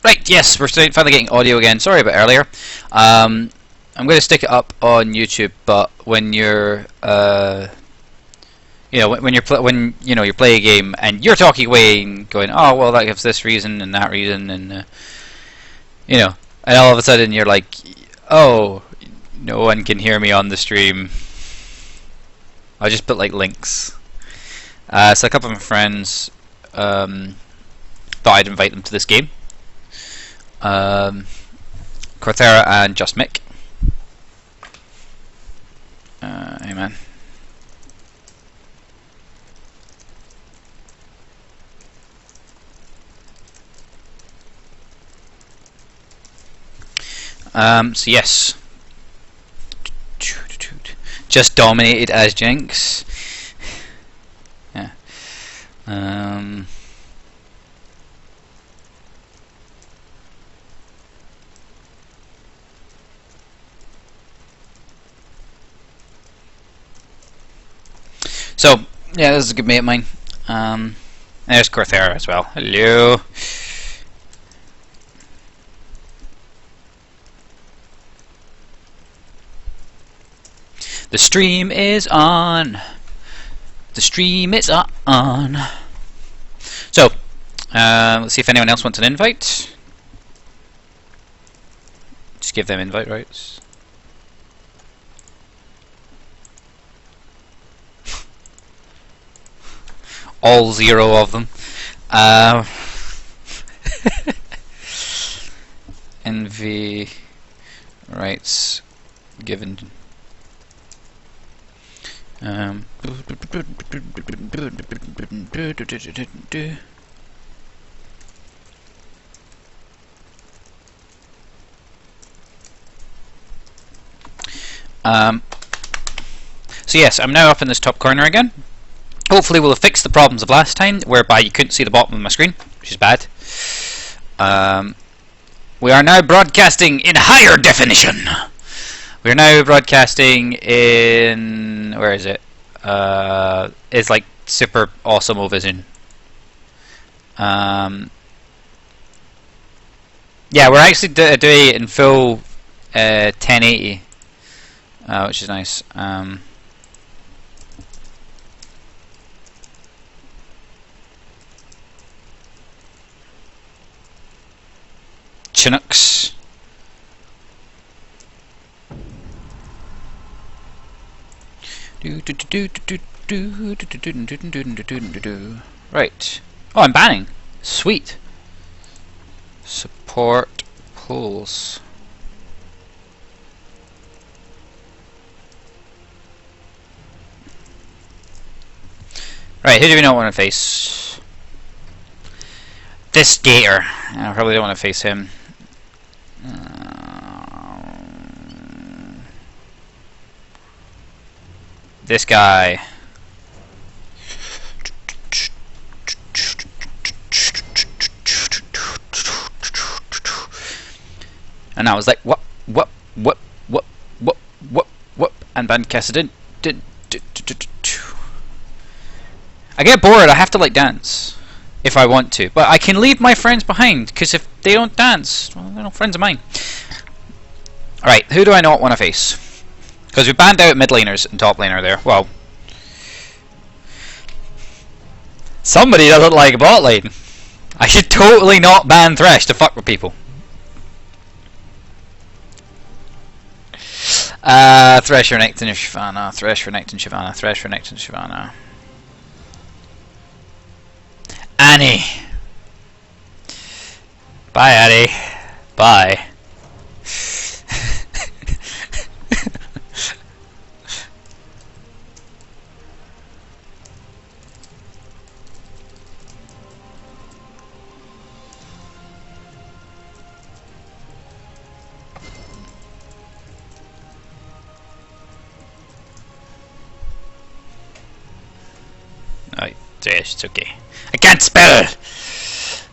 Right, yes, we're finally getting audio again. Sorry about earlier. I'm going to stick it up on YouTube, but when you're, you know, when you're you play a game and you're talking away and going, oh well, that gives this reason and that reason, and you know, and all of a sudden you're like, oh, no one can hear me on the stream. I'll just put like links. So a couple of my friends thought I'd invite them to this game. Corthera and Just Mick. Amen. So yes, just dominated as Jinx. Yeah. So yeah, this is a good mate of mine. There's Corthera as well. Hello. The stream is on. The stream is on. So, let's see if anyone else wants an invite. Just give them invite rights. All 0 of them. NV rights given. So yes, I'm now up in this top corner again. Hopefully we'll have fixed the problems of last time, whereby you couldn't see the bottom of my screen, which is bad. We are now broadcasting in higher definition. We're now broadcasting in... where is it? It's like super awesome vision. Yeah, we're actually doing it in full 1080, which is nice. Chinooks. Right. Oh, I'm banning. Sweet. Support pulls. Right, who do we not want to face? This Gator. I probably don't want to face him. This guy. And I was like, what, and Van Cassidy did. I get bored, I have to like dance. If I want to. But I can leave my friends behind, because if they don't dance, well, they're not friends of mine. Alright, who do I not want to face? Because we banned out mid laners and top laner there. Well, somebody doesn't like bot lane. I should totally not ban Thresh to fuck with people. Thresh, Renekton, and Shyvana. Thresh, Renekton, Shyvana. Thresh, Renekton, Shyvana. Annie. Bye, Annie. Bye. Yes, it's okay. I can't spell!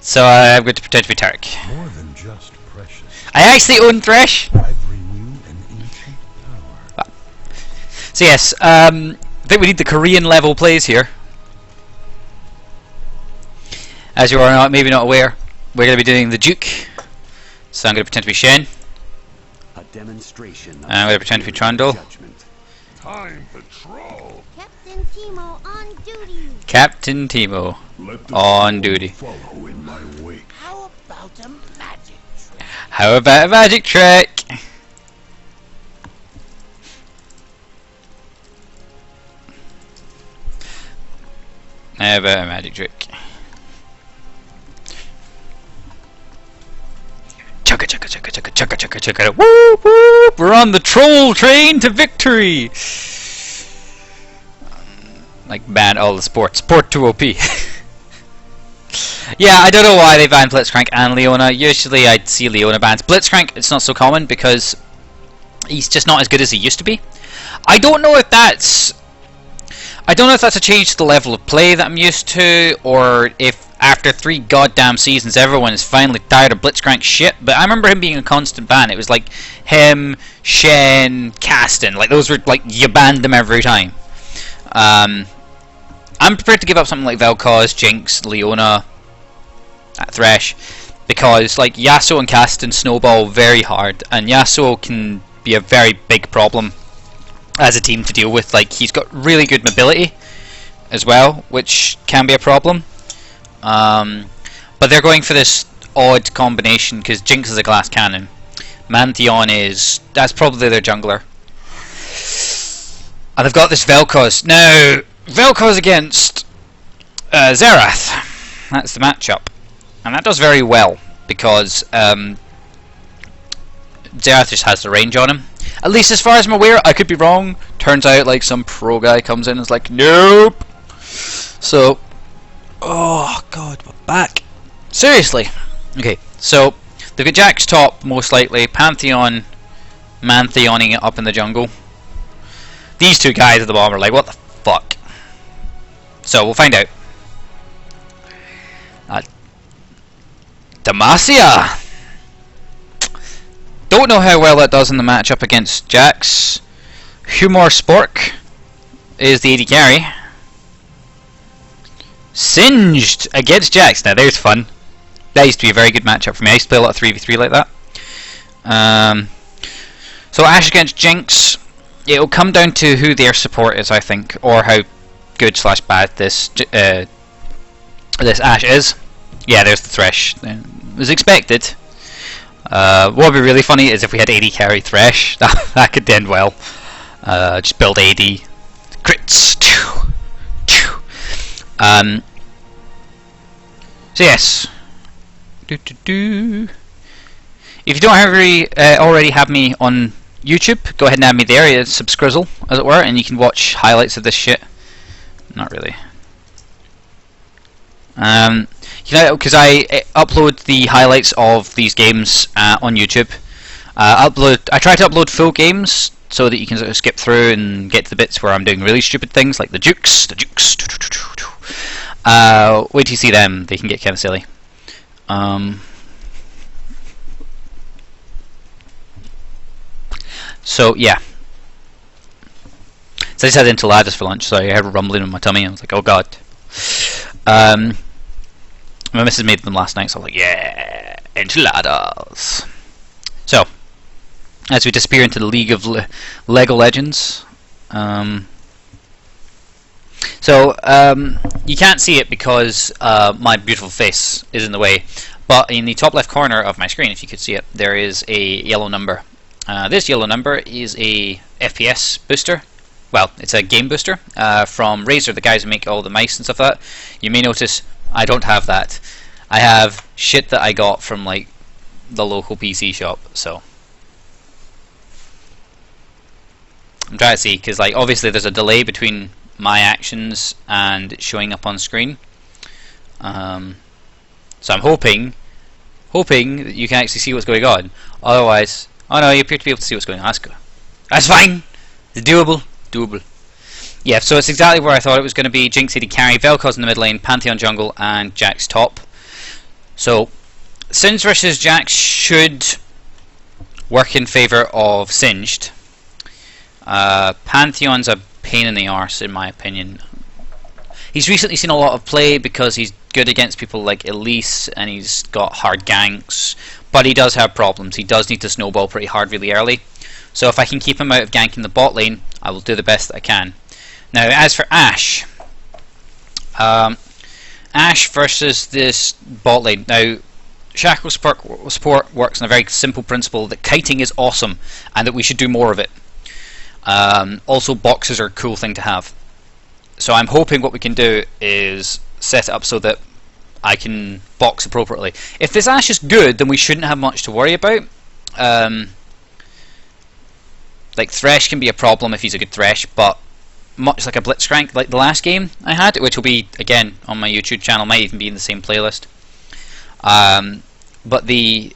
So I'm going to pretend to be Tarek. More than just precious. I actually own Thresh! I've renewed an ancient power. So yes, I think we need the Korean level plays here. As you are maybe not aware, we're going to be doing the Duke So I'm going to pretend to be Shen. A demonstration. I'm going to pretend to be Trundle. Time patrol. Captain Timo on duty. Captain Timo Let the on world duty. follow in my wake. How about a magic trick? How about a magic trick? How about a magic trick? Chugga chugga chugga chugga chugga chugga chugga. Whoop whoop! We're on the troll train to victory. Like ban all the sports. Sport 2 OP. Yeah, I don't know why they banned Blitzcrank and Leona. Usually I'd see Leona banned. Blitzcrank, it's not so common because he's just not as good as he used to be. I don't know if that's a change to the level of play that I'm used to, or if after 3 goddamn seasons everyone is finally tired of Blitzcrank shit, but I remember him being a constant ban. It was like him, Shen, Caston, like those were like, you banned them every time. I'm prepared to give up something like Vel'Koz, Jinx, Leona, Thresh, because like Yasuo and Caston snowball very hard, and Yasuo can be a very big problem as a team to deal with. Like, he's got really good mobility as well, which can be a problem. But they're going for this odd combination because Jinx is a glass cannon. Mantheon that's probably their jungler. And they've got this Vel'Koz. Now, Vel'Koz against Xerath. That's the matchup. And that does very well because Xerath just has the range on him. At least as far as I'm aware, I could be wrong. Turns out like some pro guy comes in and is like, nope. So, oh god, my back. Seriously. Okay, so they've got Jax top most likely, Pantheon Mantheoning it up in the jungle. These two guys at the bottom are like, what the fuck? So we'll find out. Demacia! Don't know how well that does in the matchup against Jax. Humor Spork is the AD carry. Singed against Jax. Now there's fun. That used to be a very good matchup for me. I used to play a lot of 3v3 like that. So Ashe against Jinx. It'll come down to who their support is, I think, or how good / bad this Ashe is. Yeah, there's the Thresh. It was expected. What would be really funny is if we had AD carry Thresh. That could end well. Just build AD. Crits. So yes. If you don't already have me on YouTube, go ahead and add me there. It's Subscrizzle, as it were, and you can watch highlights of this shit. Not really. Because I upload the highlights of these games on YouTube. I try to upload full games so that you can sort of skip through and get to the bits where I'm doing really stupid things like the jukes. Wait till you see them; they can get kind of silly. So yeah. So I just had enchiladas for lunch, so I heard a rumbling in my tummy. I was like, oh god. My missus made them last night, so I was like, yeah, enchiladas. So, as we disappear into the League of Lego Legends, you can't see it because my beautiful face is in the way, but in the top left corner of my screen, if you could see it, there is a yellow number. This yellow number is a FPS booster. Well, it's a game booster from Razer, the guys who make all the mice and stuff like that. You may notice I don't have that. I have shit that I got from like the local PC shop. So I'm trying to see, because like obviously there's a delay between my actions and it showing up on screen. So I'm hoping that you can actually see what's going on. Otherwise, oh no, you appear to be able to see what's going on. That's fine. It's doable. Yeah, so it's exactly where I thought it was going to be. Jinx AD carry, Vel'Koz in the mid lane, Pantheon jungle, and Jax top. So, Singed versus Jax should work in favour of Singed. Pantheon's a pain in the arse, in my opinion. He's recently seen a lot of play because he's good against people like Elise, and he's got hard ganks, but he does have problems. He does need to snowball pretty hard really early. So if I can keep him out of ganking the bot lane, I will do the best that I can. Now, as for Ashe, Ashe versus this bot lane. Now, Shaco support works on a very simple principle that kiting is awesome and that we should do more of it. Also, boxes are a cool thing to have. So I'm hoping what we can do is set it up so that I can box appropriately. If this Ashe is good, then we shouldn't have much to worry about. Like Thresh can be a problem if he's a good Thresh, but much like a Blitzcrank, like the last game I had, which will be again on my YouTube channel, might even be in the same playlist. But in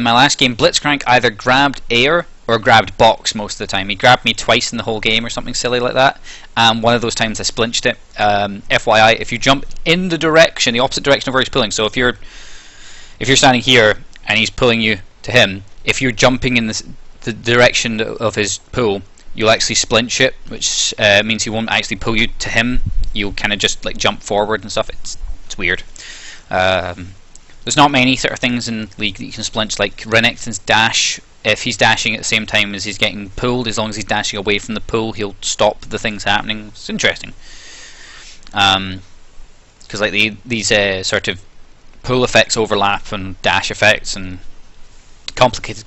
my last game, Blitzcrank either grabbed air or grabbed box most of the time. He grabbed me twice in the whole game or something silly like that. One of those times I splinched it. FYI, if you jump in the direction, the opposite direction of where he's pulling, so if you're standing here and he's pulling you to him, if you're jumping in the direction of his pull, you'll actually splinch it, which means he won't actually pull you to him. You'll kind of just like jump forward and stuff. It's weird. There's not many sort of things in League that you can splinch, like Renekton's dash. If he's dashing at the same time as he's getting pulled, as long as he's dashing away from the pull, he'll stop the things happening. It's interesting. Because like these sort of pull effects overlap and dash effects, and complicated.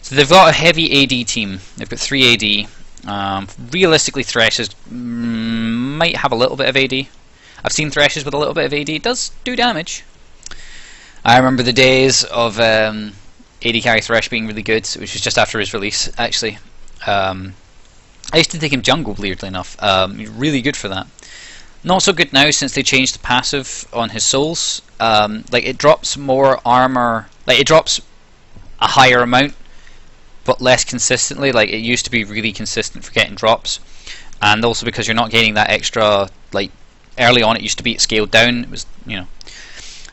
So they've got a heavy AD team. They've got 3 AD. Realistically, Thresh might have a little bit of AD. I've seen Threshes with a little bit of AD. It does do damage. I remember the days of AD carry Thresh being really good, which was just after his release, actually. I used to take him jungle, weirdly enough. Really good for that. Not so good now since they changed the passive on his souls. Like it drops more armor, like it drops a higher amount, but less consistently. Like it used to be really consistent for getting drops, and also because you're not getting that extra. Like early on, it used to be scaled down. It was, you know,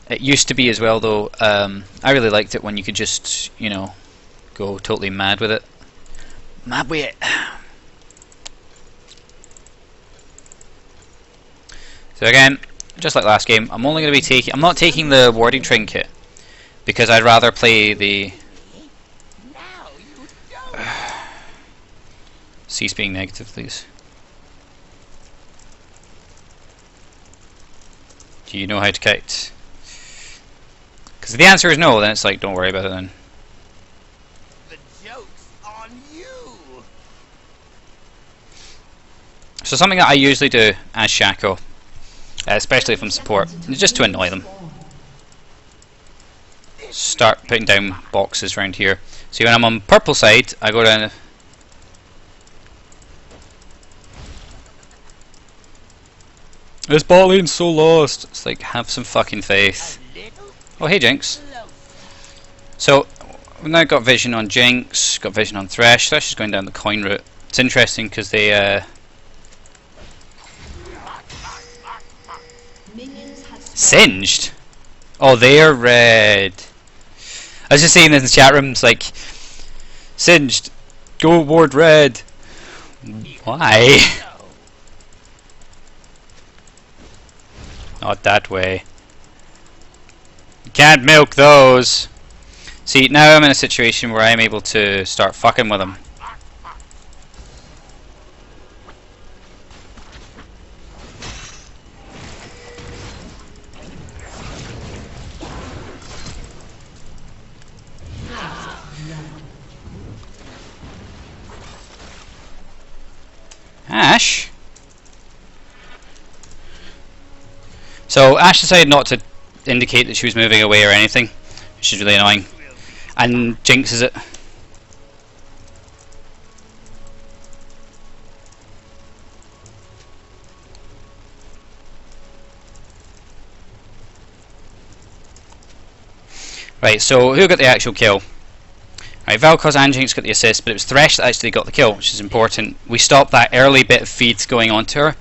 it used to be as well though. I really liked it when you could just, you know, go totally mad with it. Mad with it. So again, just like last game, I'm only going to be taking. I'm not taking the warding trinket because I'd rather play the. Cease being negative, please. Do you know how to kite? Because if the answer is no, then it's like, don't worry about it then. The joke's on you. So something that I usually do as Shaco, especially if I'm support, is just to annoy them. Start putting down boxes around here. See, when I'm on purple side, I go down. This bot lane's so lost. It's like, have some fucking faith. Oh, hey Jinx. So we've now got vision on Jinx, got vision on Thresh. Thresh is going down the coin route. It's interesting because they singed. Oh, they're red. I was just seeing this in the chat rooms, like, singed. Go ward red. Why? Not that way. You can't milk those. See, now I'm in a situation where I'm able to start fucking with them. Ashe? So Ashe decided not to indicate that she was moving away or anything, which is really annoying. And jinxes it. Right, so who got the actual kill? Right, Vel'Koz and Jinx got the assist, but it was Thresh that actually got the kill, which is important. We stopped that early bit of feeds going on to her.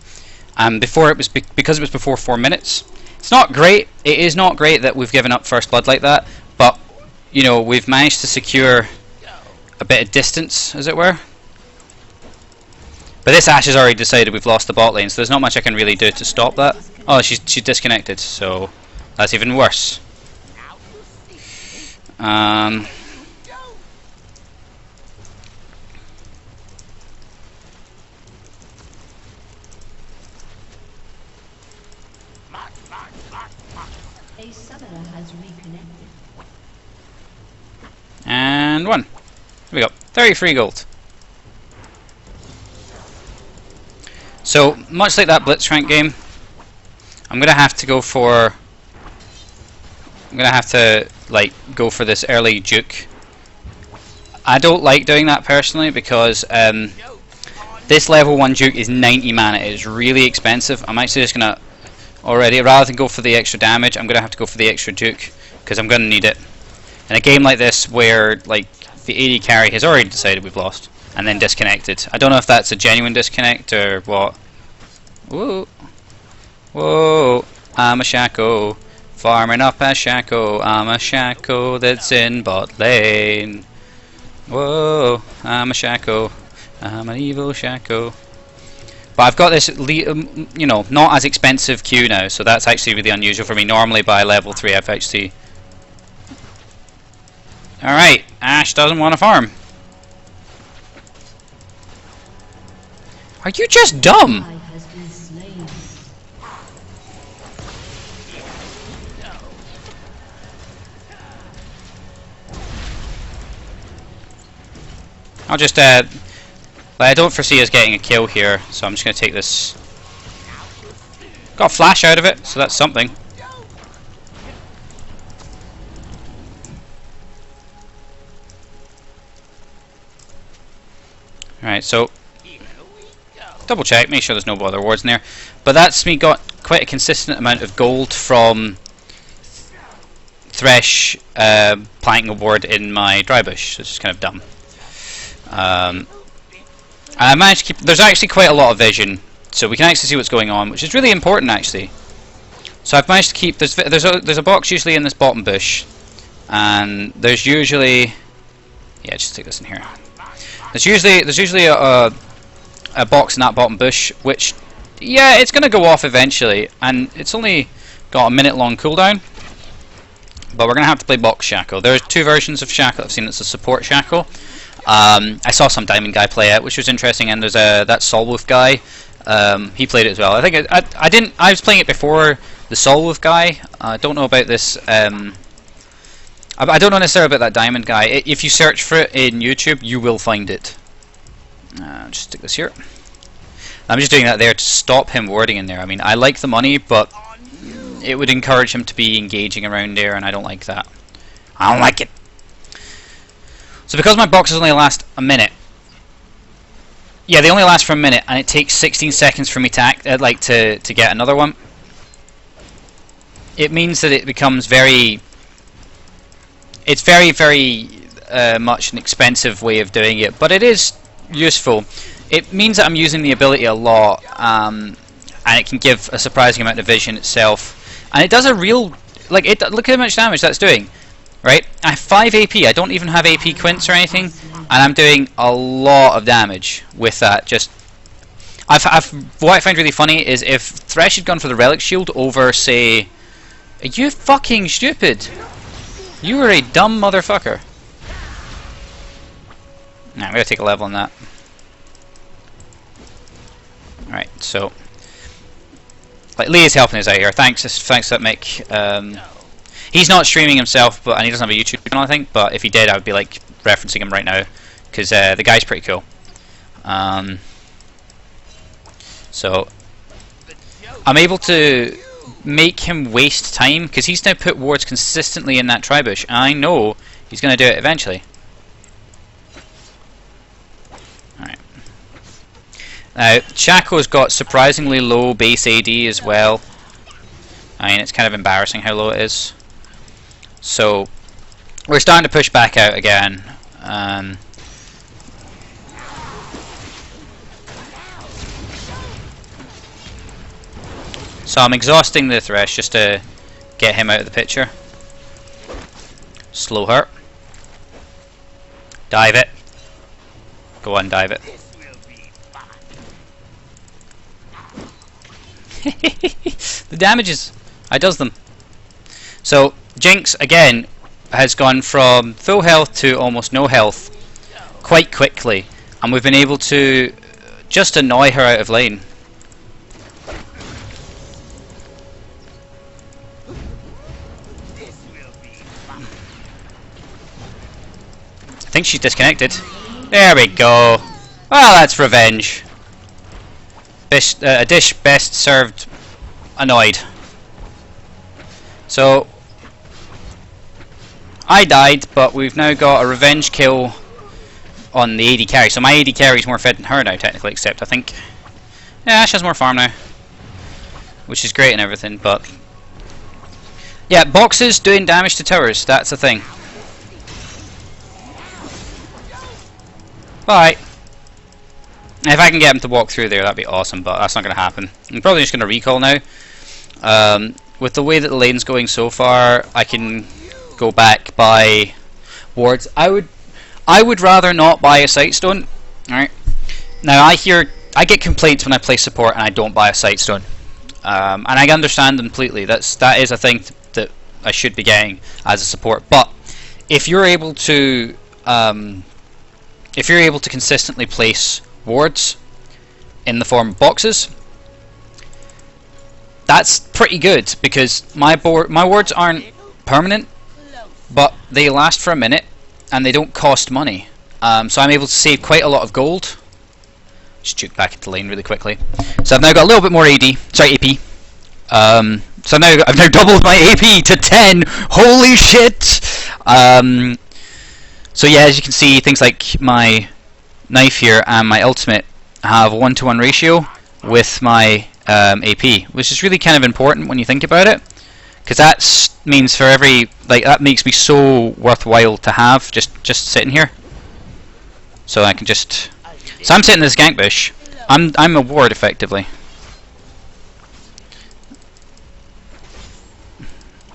Before it was because it was before 4 minutes. It's not great. It is not great that we've given up first blood like that, but you know, we've managed to secure a bit of distance, as it were. But this Ashe has already decided we've lost the bot lane, so there's not much I can really do to stop that. Oh, she's disconnected, so that's even worse. Now you see. Um, You don't. Mark, mark, mark, mark. A summoner has reconnected. and 1. Here we go. 33 gold. So, much like that Blitzcrank game, I'm gonna have to go for... I'm gonna have to, like, go for this early Duke. I don't like doing that personally because Jokes on this level 1 Duke is 90 mana. It is really expensive. I'm actually just gonna already, rather than go for the extra damage, I'm gonna have to go for the extra Duke because I'm gonna need it. In a game like this where, like, the AD carry has already decided we've lost and then disconnected. I don't know if that's a genuine disconnect or what. Whoa. Whoa. I'm a Shaco. Farming up a Shaco. I'm a Shaco that's in bot lane. Whoa. I'm a Shaco. I'm an evil Shaco. But I've got this, you know, not as expensive Q now, so that's actually really unusual for me. Normally by level 3 I've actually... Alright, Ash doesn't want to farm. Are you just dumb? Ally has been slain. I'll just, I don't foresee us getting a kill here, so I'm just going to take this. Got a flash out of it, so that's something. Alright, so here we go. double check, make sure there's no other wards in there. But that's me got quite a consistent amount of gold from Thresh planting a ward in my dry bush. It's just kind of dumb. I managed to keep. There's actually quite a lot of vision, so we can actually see what's going on, which is really important actually. So I've managed to keep. There's a box usually in this bottom bush, and there's usually. Yeah, just take this in here. There's usually a box in that bottom bush, which, yeah, it's gonna go off eventually, and it's only got a minute-long cooldown. But we're gonna have to play box Shaco. There's 2 versions of Shaco I've seen. It's a support Shaco. I saw some Diamond guy play it, which was interesting, and there's that Solwolf guy. He played it as well. I think I didn't. I was playing it before the Solwolf guy. I don't know about this. I don't know necessarily about that Diamond guy. If you search for it in YouTube, you will find it. Just stick this here. I'm just doing that there to stop him warding in there. I mean, I like the money, but it would encourage him to be engaging around there, and I don't like that. I don't like it. So because my boxes only last a minute, yeah, they only last for a minute, and it takes 16 seconds for me to to get another one. It means that it becomes very. It's very much an expensive way of doing it, but it is useful. It means that I'm using the ability a lot, and it can give a surprising amount of vision itself, and it does a real look at how much damage that's doing. Right, I have 5 AP. I don't even have AP quints or anything, and I'm doing a lot of damage with that. Just, what I find really funny is if Thresh had gone for the Relic Shield over, say, are you fucking stupid? You are a dumb motherfucker. Nah, I'm gonna take a level on that. Alright, so like Lee is helping us out here. Thanks that Mick. He's not streaming himself, and he doesn't have a YouTube channel, I think. But if he did, I would be like referencing him right now because the guy's pretty cool. So I'm able to make him waste time because he's now put wards consistently in that tribush, and I know he's going to do it eventually. Alright. Now, Shaco's got surprisingly low base AD as well. I mean, it's kind of embarrassing how low it is. So, we're starting to push back out again. So I'm exhausting the Thresh just to get him out of the picture. Slow her. Dive it. Go on, dive it. This will be The damages. I does them. So Jinx again has gone from full health to almost no health quite quickly, and we've been able to just annoy her out of lane. This will be fun. I think she's disconnected. There we go. Well, that's revenge. A dish best served annoyed. So I died, but we've now got a revenge kill on the AD carry. So my AD carry is more fed than her now, technically, except I think yeah, Ash has more farm now, which is great and everything. But yeah, boxes doing damage to towers. That's a thing. Bye. If I can get him to walk through there, that'd be awesome, but that's not going to happen. I'm probably just going to recall now. With the way that the lane's going so far, I can go back by wards. I would rather not buy a sightstone. Alright. Now I get complaints when I play support and I don't buy a sightstone. And I understand completely. That is a thing that I should be getting as a support. But if you're able to consistently place wards in the form of boxes, that's pretty good, because my wards aren't permanent, but they last for a minute and they don't cost money. So I'm able to save quite a lot of gold. Just juke back into lane really quickly. So I've now got a little bit more AP. So now I've now doubled my AP to 10. Holy shit! So yeah, as you can see, things like my knife here and my ultimate have a 1-to-1 ratio with my AP, which is really kind of important when you think about it, because that means for every that makes me so worthwhile to have just sitting here. So I can just I'm sitting in this gank bush. I'm a ward effectively.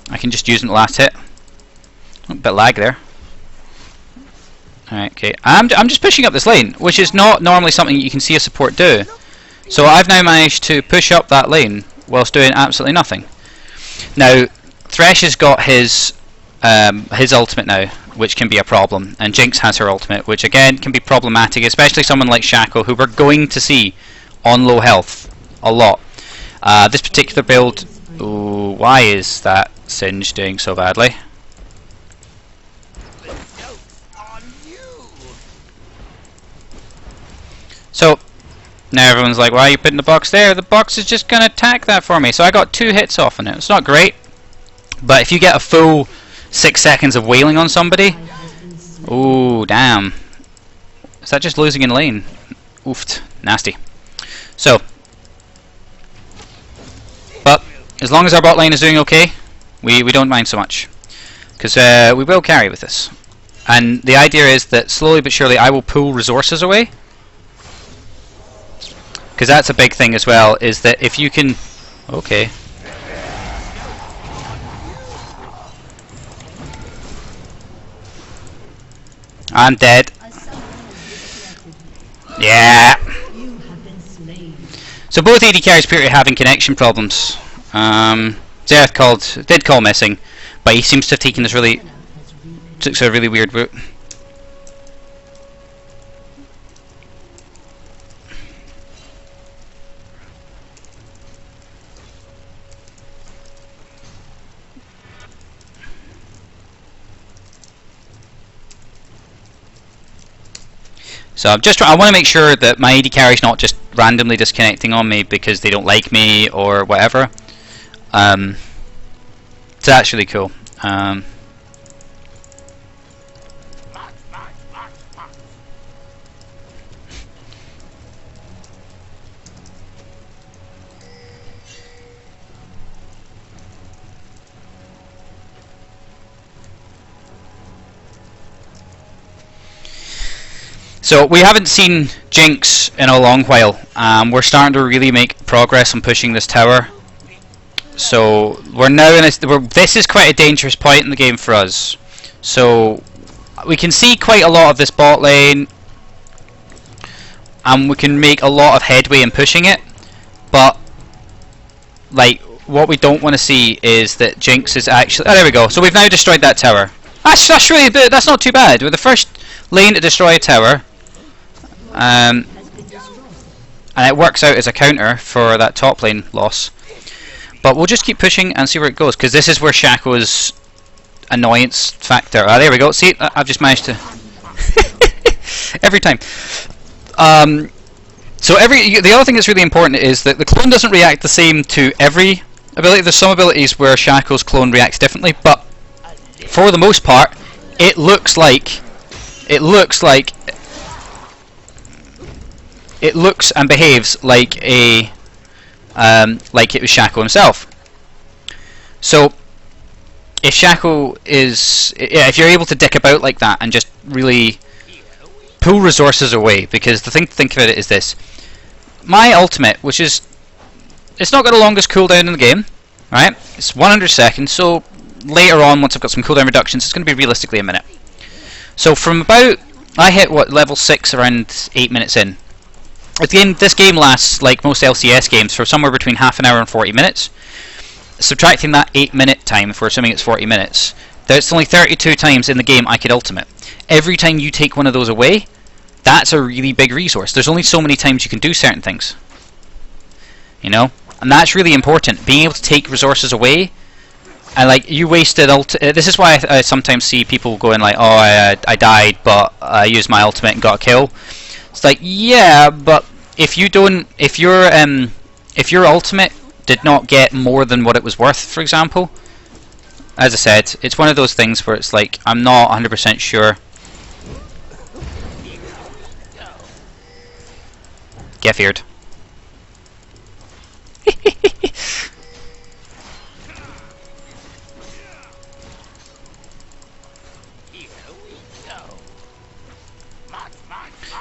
I can just use it in the last hit. A bit lag there. Alright, okay. I'm just pushing up this lane, which is not normally something you can see a support do. So I've now managed to push up that lane whilst doing absolutely nothing. Now, Thresh has got his ultimate now, which can be a problem, and Jinx has her ultimate, which again can be problematic, especially someone like Shaco, who we're going to see on low health a lot. This particular build, ooh, why is that Singe doing so badly? The joke's on you. So now everyone's like, why are you putting the box there? The box is just going to attack that for me. So I got 2 hits off on it. It's not great, but if you get a full 6 seconds of wailing on somebody, ooh, damn. Is that just losing in lane? Oofed. Nasty. So, but as long as our bot lane is doing okay, we don't mind so much, because we will carry with this. And the idea is that slowly but surely I will pull resources away, because that's a big thing as well, is that if you can... Okay. I'm dead. Yeah. So both AD carries appear to be having connection problems. Xerath did call missing, but he seems to have taken this took a really weird route. So I want to make sure that my AD carry is not just randomly disconnecting on me because they don't like me or whatever. So that's really cool. So we haven't seen Jinx in a long while. We're starting to really make progress on pushing this tower. So we're now in this is quite a dangerous point in the game for us. So we can see quite a lot of this bot lane, and we can make a lot of headway in pushing it. But like, what we don't want to see is that Jinx is actually... Oh, there we go. So we've now destroyed that tower. That's really a bit... That's not too bad. We're the first lane to destroy a tower. And it works out as a counter for that top lane loss. But we'll just keep pushing and see where it goes, because this is where Shaco's annoyance factor... Ah, there we go. See, I've just managed to... Every time. So the other thing that's really important is that the clone doesn't react the same to every ability. There's some abilities where Shaco's clone reacts differently, but for the most part, it looks and behaves like a like it was Shaco himself. So if Shaco is, if you're able to dick about like that and just really pull resources away, because the thing to think about it is this: my ultimate, which is, it's not got the longest cooldown in the game, right? It's 100 seconds, so later on, once I've got some cooldown reductions, it's going to be realistically a minute. So from about, I hit what, level 6 around 8 minutes in. This game lasts, like most LCS games, for somewhere between half an hour and 40 minutes. Subtracting that 8 minute time, if we're assuming it's 40 minutes, there's only 32 times in the game I could ultimate. Every time you take one of those away, that's a really big resource. There's only so many times you can do certain things. You know? And that's really important. Being able to take resources away, and like, you wasted this is why I sometimes see people going like, oh, I died, but I used my ultimate and got a kill. It's like, yeah, but if your ultimate did not get more than what it was worth, for example, as I said, it's one of those things where it's like, I'm not 100% sure. Get feared.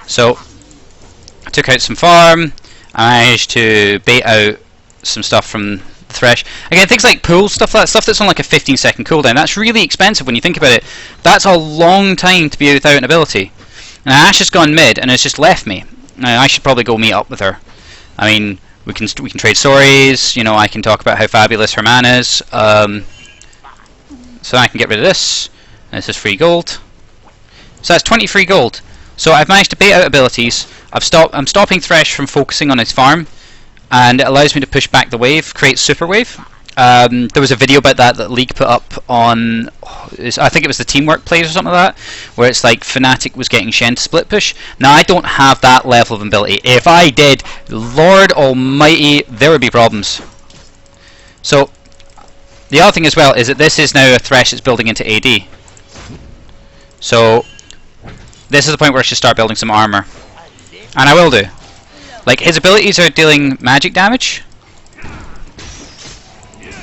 So, I took out some farm, I managed to bait out some stuff from the Thresh. Again, things like pool, stuff that's on like a 15-second cooldown, that's really expensive when you think about it. That's a long time to be without an ability. And Ashe has gone mid and has just left me. Now, I should probably go meet up with her. I mean, we can trade stories, you know, I can talk about how fabulous her man is. So I can get rid of this. And this is free gold. So that's 20 free gold. So I've managed to bait out abilities. I'm stopping Thresh from focusing on his farm, and it allows me to push back the wave, create super wave. There was a video about that League put up on, I think it was the Teamwork plays or something like that, where it's like Fnatic was getting Shen to split push. Now I don't have that level of ability. If I did, Lord Almighty, there would be problems. So the other thing as well is that this is now a Thresh that's building into AD. So this is the point where I should start building some armor, and I will do. Like, his abilities are dealing magic damage.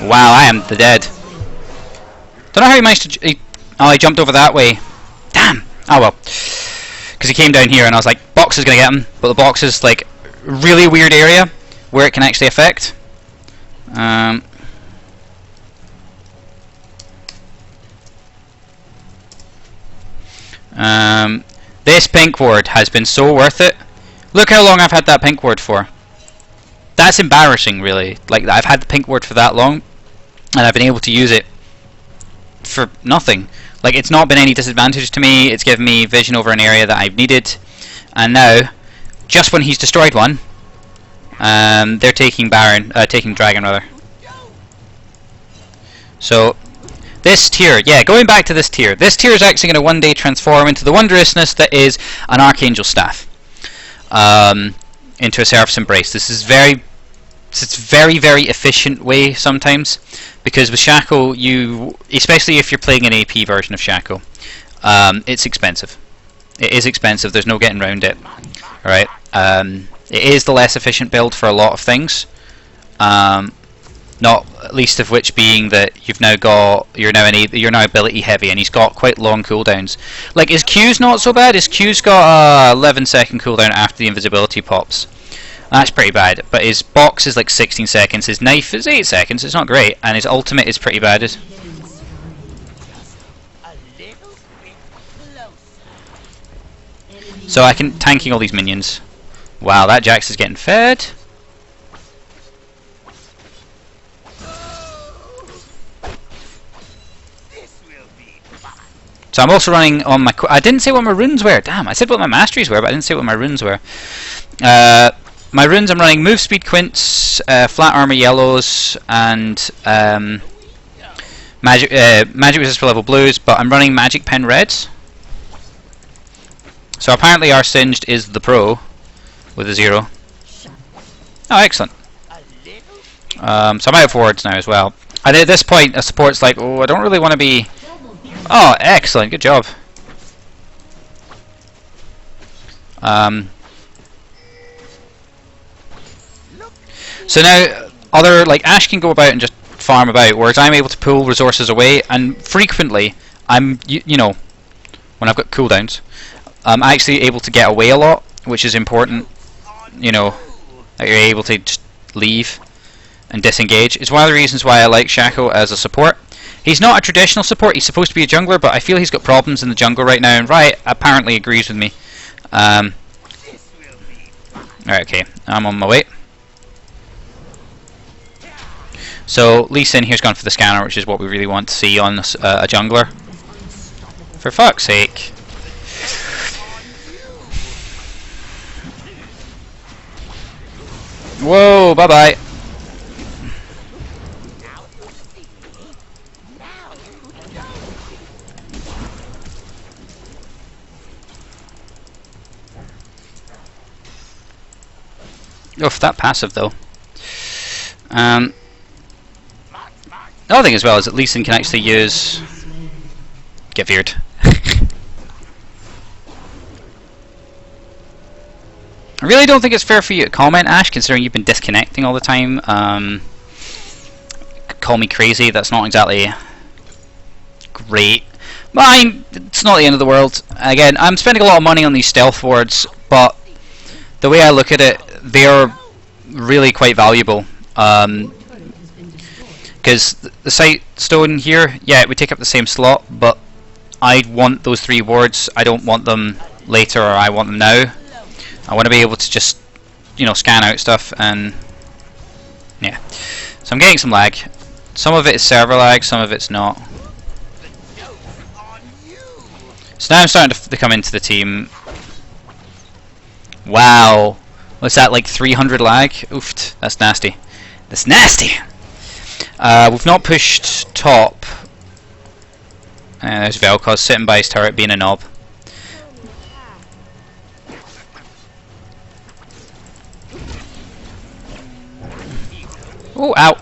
Wow, I am the dead. Don't know how he managed to... oh, he jumped over that way. Damn! Oh well. Because he came down here and I was like, box is going to get him. But the box is like really weird area where it can actually affect. This pink ward has been so worth it. Look how long I've had that pink ward for. That's embarrassing, really. Like, I've had the pink ward for that long, and I've been able to use it for nothing. Like, it's not been any disadvantage to me. It's given me vision over an area that I've needed. And now, just when he's destroyed one, they're taking taking dragon rather. So this tier, yeah, going back to this tier. This tier is actually going to one day transform into the wondrousness that is an Archangel Staff. Into a Seraph's Embrace. This is very efficient way sometimes, because with Shaco, especially if you're playing an AP version of Shaco, it's expensive. It is expensive. There's no getting around it. All right. It is the less efficient build for a lot of things. Not least of which being that you're now ability heavy, and he's got quite long cooldowns. Like, his Q's not so bad. His Q's got a 11-second cooldown after the invisibility pops. That's pretty bad. But his box is like 16 seconds. His knife is 8 seconds. It's not great, and his ultimate is pretty bad. A little bit closer. So I can tanking all these minions. Wow, that Jax is getting fed. So I'm also running on my... I didn't say what my runes were. Damn, I said what my masteries were, but I didn't say what my runes were. My runes, I'm running move speed quints, flat armor yellows, and magic resist for level blues, but I'm running magic pen reds. So apparently our Singed is the pro with a 0. Oh, excellent. So I'm out of wards now as well. And at this point, a support's like, oh, I don't really want to be... Oh, excellent, good job. So now, like Ash can go about and just farm about, whereas I'm able to pull resources away, and frequently, you know, when I've got cooldowns, I'm actually able to get away a lot, which is important. You know, that you're able to just leave and disengage. It's one of the reasons why I like Shaco as a support. He's not a traditional support, he's supposed to be a jungler, but I feel he's got problems in the jungle right now, and Riot apparently agrees with me. Alright, okay, I'm on my way. So Lee Sin here's gone for the scanner, which is what we really want to see on a jungler. For fuck's sake. Whoa, bye bye. Oof, that passive though. The other thing as well is that Lee Sin can actually use... Get veered. I really don't think it's fair for you to comment, Ash, considering you've been disconnecting all the time. Call me crazy, that's not exactly great. But it's not the end of the world. Again, I'm spending a lot of money on these stealth wards, but the way I look at it, they're really quite valuable. Because the sight stone here, yeah, it would take up the same slot, but I want those 3 wards. I don't want them later, or I want them now. I want to be able to just, you know, scan out stuff, and yeah. So I'm getting some lag. Some of it is server lag, some of it's not. So now I'm starting to come into the team. Wow. What's that, like 300 lag? Oof, that's nasty. That's nasty! We've not pushed top. And there's Vel'Koz sitting by his turret being a knob. Oh, ow.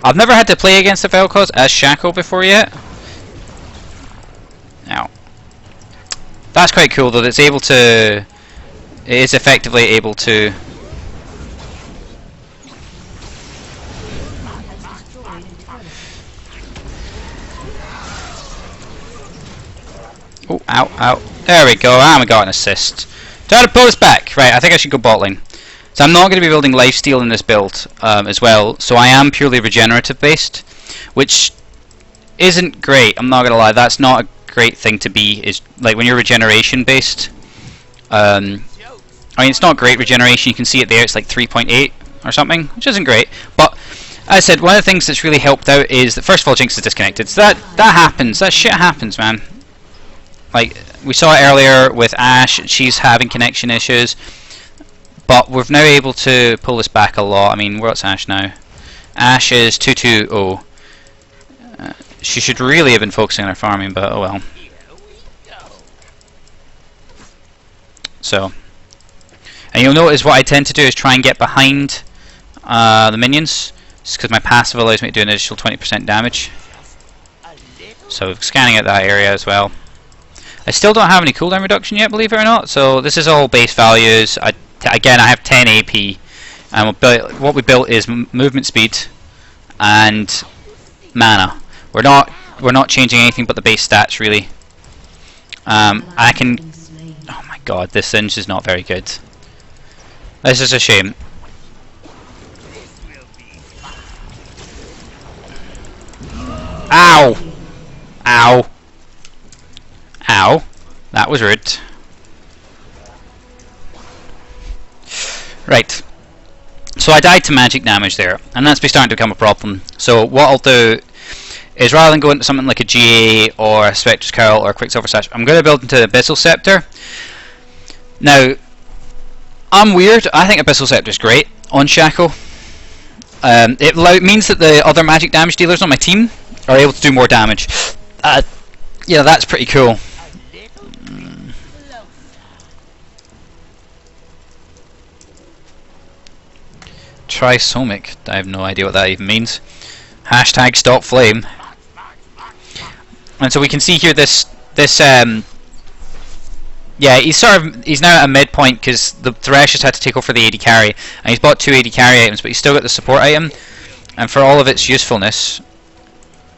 I've never had to play against a Vel'Koz as Shaco before yet. Ow. That's quite cool though, that it's able to... It is effectively able to... Oh, ow, ow. There we go, and we got an assist. Try to pull us back. Right, I think I should go bot lane. So I'm not going to be building lifesteal in this build as well, so I am purely regenerative based, which isn't great, I'm not going to lie. That's not a great thing to be, is like when you're regeneration based. I mean, it's not great regeneration, you can see it there, it's like 3.8 or something, which isn't great, but as I said, one of the things that's really helped out is that, first of all, Jinx is disconnected, so that happens, that shit happens, man. Like, we saw it earlier with Ash, she's having connection issues, but we're now able to pull this back a lot. I mean, what's Ash now? Ash is 220. She should really have been focusing on her farming, but oh well. So, and you'll notice what I tend to do is try and get behind the minions, just because my passive allows me to do an additional 20% damage. So scanning out that area as well. I still don't have any cooldown reduction yet, believe it or not, so this is all base values. Again, I have 10 AP, and what we built is movement speed and mana. We're not changing anything but the base stats, really. I can... Oh my god, this Singe is not very good. This is a shame. Ow! Ow! Ow! That was rude. Right. So I died to magic damage there, and that's starting to become a problem. So what I'll do is rather than going to something like a GA or a Spectre's Curl or a Quicksilver Sash, I'm going to build into Abyssal Scepter. Now, I'm weird. I think Abyssal Scepter is great on Shaco. It means that the other magic damage dealers on my team are able to do more damage. Yeah, that's pretty cool. Trisomic. I have no idea what that even means. Hashtag stop flame. And so we can see here this yeah, he's now at a midpoint because the Thresh has had to take over the AD carry, and he's bought 2 AD carry items, but he's still got the support item, and for all of its usefulness,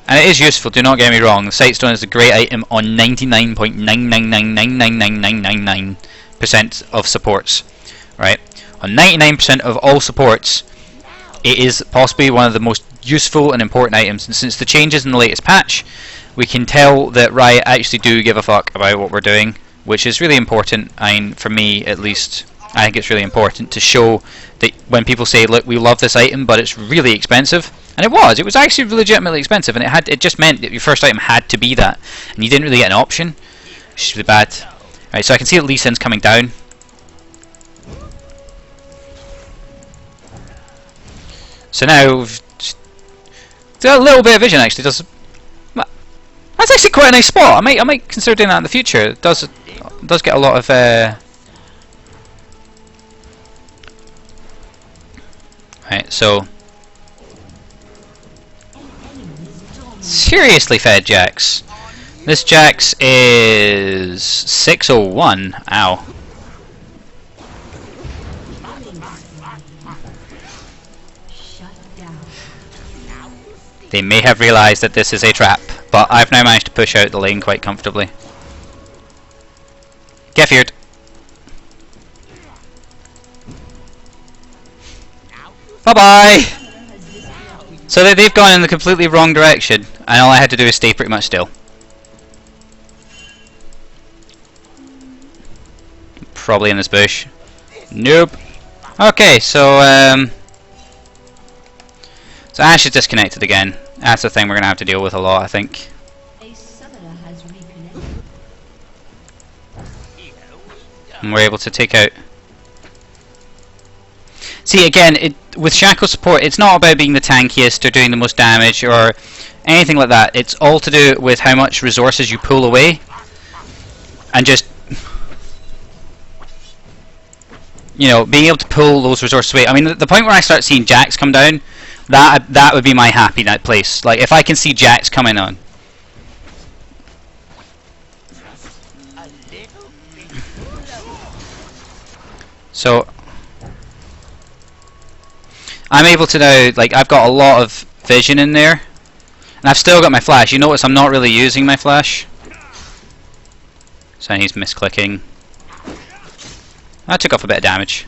and it is useful, do not get me wrong, the Sightstone is a great item on 99.9999999% of supports, right? On 99% of all supports, it is possibly one of the most useful and important items, and since the changes in the latest patch, we can tell that Riot actually do give a fuck about what we're doing, which is really important. And for me, at least, I think it's really important to show that when people say, "Look, we love this item, but it's really expensive," and it was actually legitimately expensive, and it just meant that your first item had to be that, and you didn't really get an option, which is really bad. Right, so I can see that Lee Sin's coming down. So now we've got a little bit of vision. Actually, that's actually quite a nice spot. I might consider doing that in the future. It does get a lot of right, so seriously fed Jax. This Jax is 601. Ow. They may have realised that this is a trap, but I've now managed to push out the lane quite comfortably. Get feared. Bye bye! So they've gone in the completely wrong direction, and all I had to do is stay pretty much still. Probably in this bush. Nope. Okay, so Ashe is disconnected again. That's the thing we're gonna have to deal with a lot, I think. A summoner has reconnected. And we're able to take out. See, again, with Shaco support, it's not about being the tankiest or doing the most damage or anything like that. It's all to do with how much resources you pull away, and just, you know, being able to pull those resources away. I mean, the point where I start seeing Jax come down, that would be my happy place. Like, if I can see Jax coming on. So I'm able to now, like, I've got a lot of vision in there, and I've still got my flash. You notice I'm not really using my flash, so he's misclicking. I took off a bit of damage,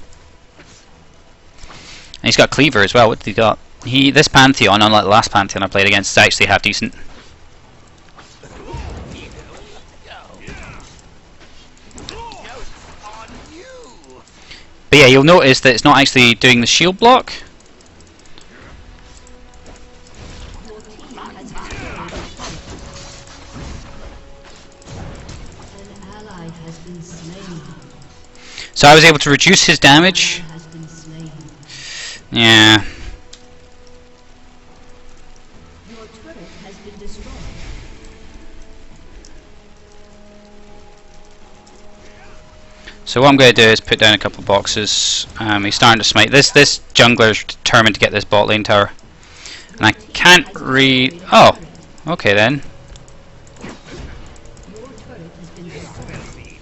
and he's got cleaver as well. What did he got? This Pantheon, unlike the last Pantheon I played against, is actually half decent. But yeah, you'll notice that it's not actually doing the shield block. Your team has destroyed an ally has been slain. So I was able to reduce his damage. Has been slain. Yeah. Your turret has been destroyed. So what I'm going to do is put down a couple of boxes. He's starting to smite. This jungler is determined to get this bot lane tower, and I can't read. Oh, okay then. Your turret has been destroyed.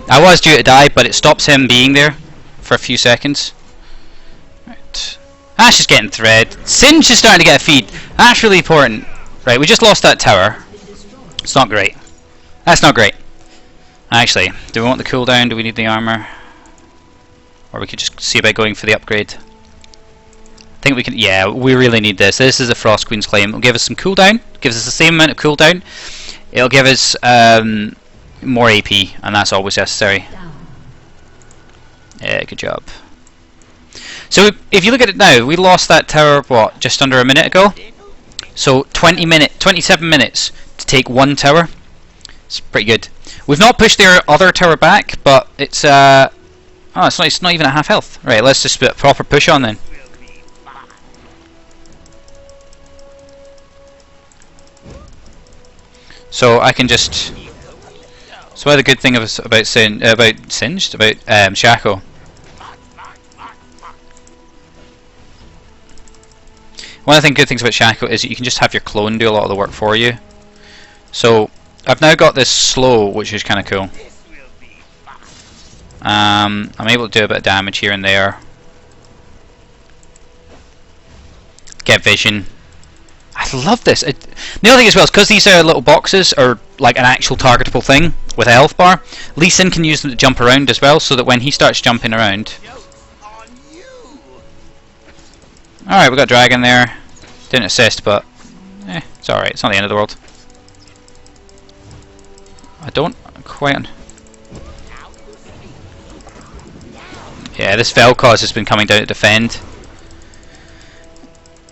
I was due to die, but it stops him being there for a few seconds. Right. Ashe is getting thread. Singe is starting to get a feed. That's really important. Right, we just lost that tower. It's not great. That's not great. Actually, do we want the cooldown? Do we need the armor? Or we could just see about going for the upgrade. I think we can. Yeah, we really need this. This is a Frost Queen's claim. It'll give us some cooldown. Gives us the same amount of cooldown. It'll give us more AP, and that's always necessary. Yeah, good job. So if you look at it now, we lost that tower, what, just under a minute ago? So 27 minutes to take one tower. It's pretty good. We've not pushed their other tower back, but it's oh, it's not even at half health. Right, let's just put a proper push on then. So I can just. So one of the good thing about Shaco. One of the good things about Shaco is that you can just have your clone do a lot of the work for you. So I've now got this slow, which is kind of cool. I'm able to do a bit of damage here and there. Get vision. I love this. The other thing as well is because these little boxes are like an actual targetable thing with a health bar, Lee Sin can use them to jump around as well, so that when he starts jumping around. Alright, we got dragon there. Didn't assist, but it's alright. It's not the end of the world. I don't quite. Yeah, this Vel'Koz has been coming down to defend.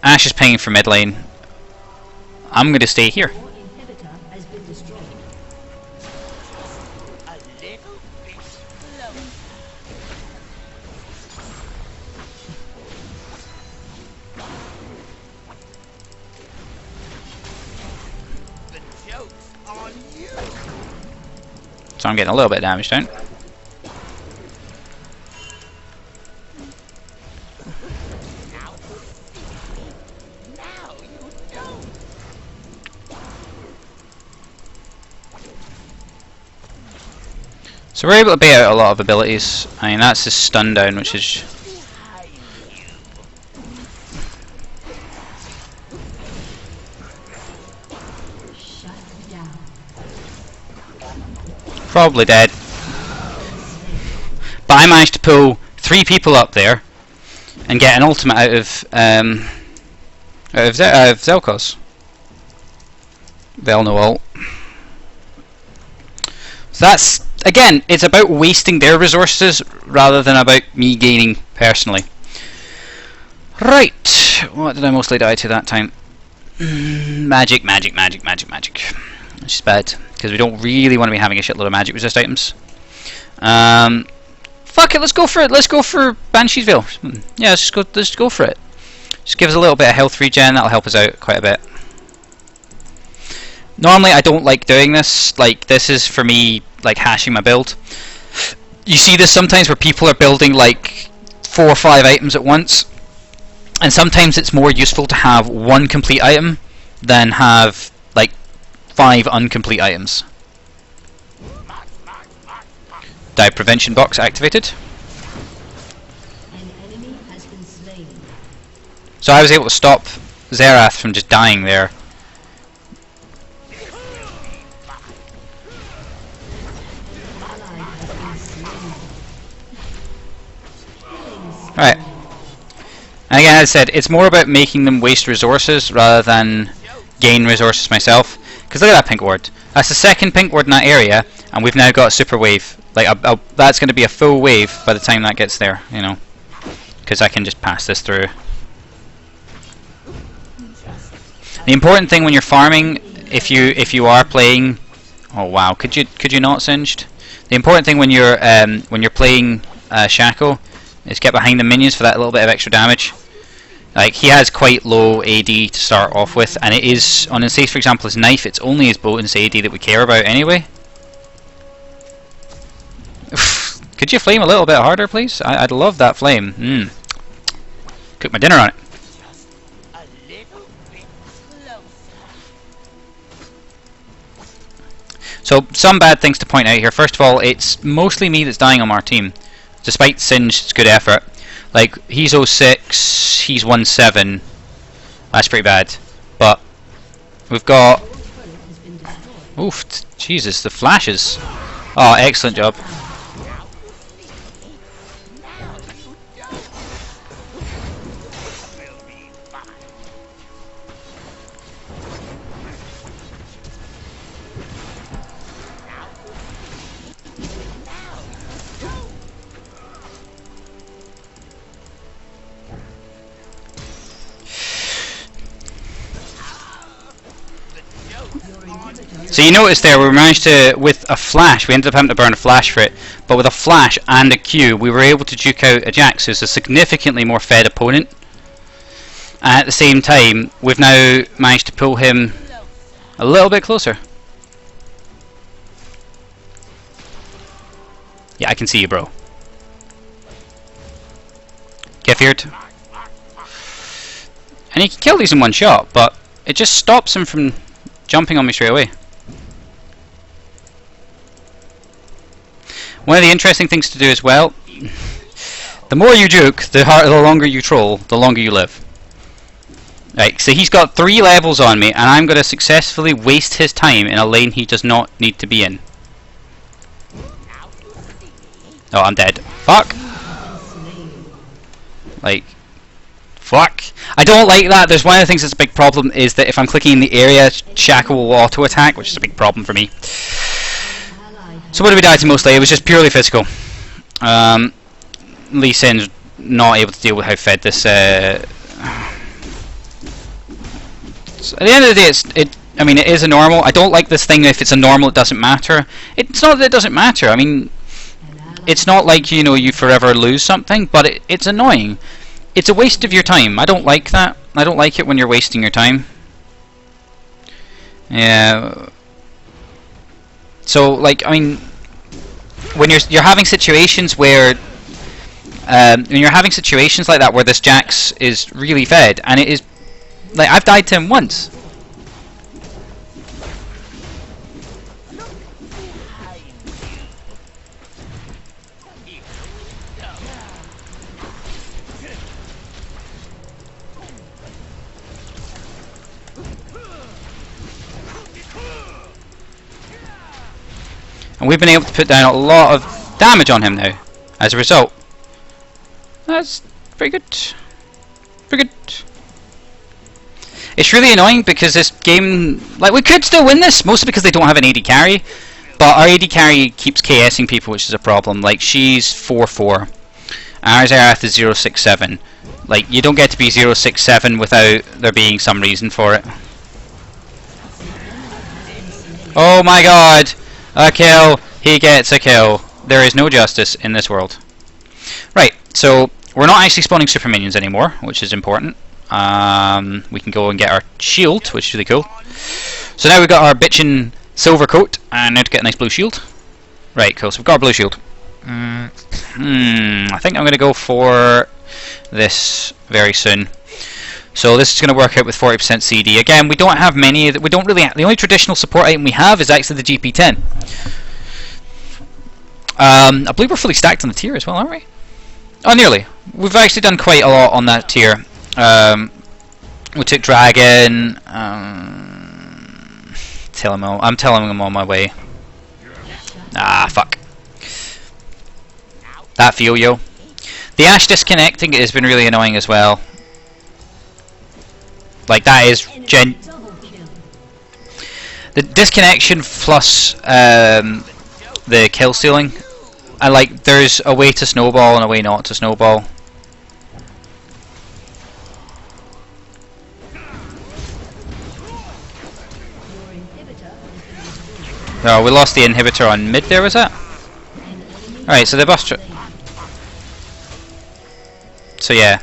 Ashe is pinging for mid lane. I'm going to stay here. Your inhibitor has been destroyed. A little bit closer. The joke's on you. So I'm getting a little bit of damage down. Now you don't. So we're able to bait out a lot of abilities. I mean, that's his stun down, which is Behind you. Shut down. probably dead. But I managed to pull 3 people up there and get an ultimate out of Vel'Koz. Vel no ult. So that's, again, it's about wasting their resources rather than about me gaining personally. Right, what did I mostly die to that time? Magic. Which is bad, because we don't really want to be having a shitload of magic resist items. Fuck it, let's go for it. Let's go for Banshee's Veil. Yeah, let's just go for it. Just give us a little bit of health regen, that'll help us out quite a bit. Normally I don't like doing this, like this is for me like hashing my build. You see this sometimes where people are building like 4 or 5 items at once, and sometimes it's more useful to have 1 complete item than have like 5 incomplete items. Dive prevention box activated. An enemy has been slain. So I was able to stop Xerath from just dying there. Ally has been slain. Alright. And again, as I said, it's more about making them waste resources rather than gain resources myself. Because look at that pink ward. That's the 2nd pink ward in that area, and we've now got a super wave. Like, that's going to be a full wave by the time that gets there, you know. Because I can just pass this through. The important thing when you're farming, if you are playing, oh wow, could you not singed? The important thing when you're playing Shaco is get behind the minions for that little bit of extra damage. Like, he has quite low AD to start off with, and it is on his, say for example his knife, it's only his bonus AD that we care about anyway. Could you flame a little bit harder, please? I'd love that flame. Cook my dinner on it. A little bit closer. So, some bad things to point out here. First of all, it's mostly me that's dying on our team, despite Singe's good effort. Like, he's 06, he's 17. That's pretty bad. But we've got... Your turret has been destroyed. Oof, Jesus, the flashes. Oh, excellent job. So you notice there we managed to, with a flash, we ended up having to burn a flash for it, but with a flash and a Q we were able to duke out a Jax who's a significantly more fed opponent. And at the same time we've now managed to pull him a little bit closer. Yeah, I can see you, bro. Get feared. And he can kill these in one shot, but it just stops him from jumping on me straight away. One of the interesting things to do as well, the more you juke, the longer you troll, the longer you live. Right, so he's got 3 levels on me, and I'm going to successfully waste his time in a lane he does not need to be in. Oh, I'm dead. Fuck! Like, fuck. I don't like that. There's one of the things that's a big problem is that if I'm clicking in the area, Shaco will auto attack, which is a big problem for me. So what did we die to mostly? It was just purely physical. Lee Sin's not able to deal with how fed this. So at the end of the day, I mean, it is a normal. I don't like this thing. If it's a normal, it doesn't matter. It's not that it doesn't matter. I mean, it's not like you forever lose something, but it's annoying. It's a waste of your time. I don't like that. I don't like it when you're wasting your time. Yeah. So, like, I mean, when you're having situations where, when you're having situations like that where this Jax is really fed, and it is, like, I've died to him once. And we've been able to put down a lot of damage on him now, as a result. That's pretty good. Pretty good. It's really annoying because this game, like, we could still win this, mostly because they don't have an AD carry, but our AD carry keeps KSing people, which is a problem. Like, she's 4-4. Our Zerath is 0-6-7. Like, you don't get to be 0-6-7 without there being some reason for it. Oh my god! A kill! He gets a kill. There is no justice in this world. Right, so we're not actually spawning super minions anymore, which is important. We can go and get our shield, which is really cool. So now we've got our bitchin' silver coat, and now to get a nice blue shield. Right, cool, so we've got our blue shield. I think I'm going to go for this very soon. So this is going to work out with 40% CD. Again, we don't have many. We don't really. The only traditional support item we have is actually the GP10. I believe we're fully stacked on the tier as well, aren't we? Oh, nearly. We've actually done quite a lot on that tier. We took Dragon. I'm telling him on my way. Ah, fuck. That Fio-Yo. The Ashe disconnecting has been really annoying as well. Like, that is the disconnection plus the kill stealing. And, like, there's a way to snowball and a way not to snowball. Oh, we lost the inhibitor on mid there, was that? Alright, so the bus. So yeah,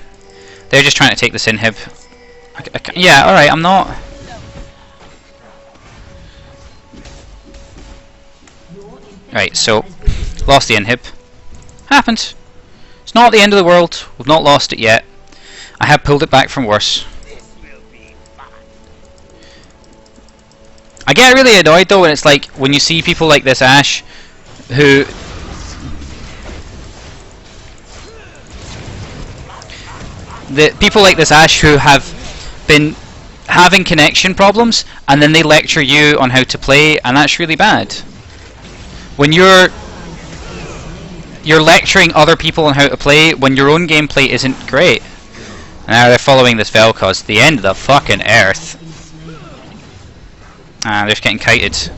they're just trying to take this inhib. Yeah, alright, I'm not. Right, so lost the inhib. Happens. It's not the end of the world. We've not lost it yet. I have pulled it back from worse. I get really annoyed though when it's like when you see people like this Ashe who people like this Ashe who have been having connection problems and then they lecture you on how to play, and that's really bad. When you're lecturing other people on how to play when your own gameplay isn't great. Now they're following this Vel'Koz, the end of the fucking earth. Ah, they're just getting kited.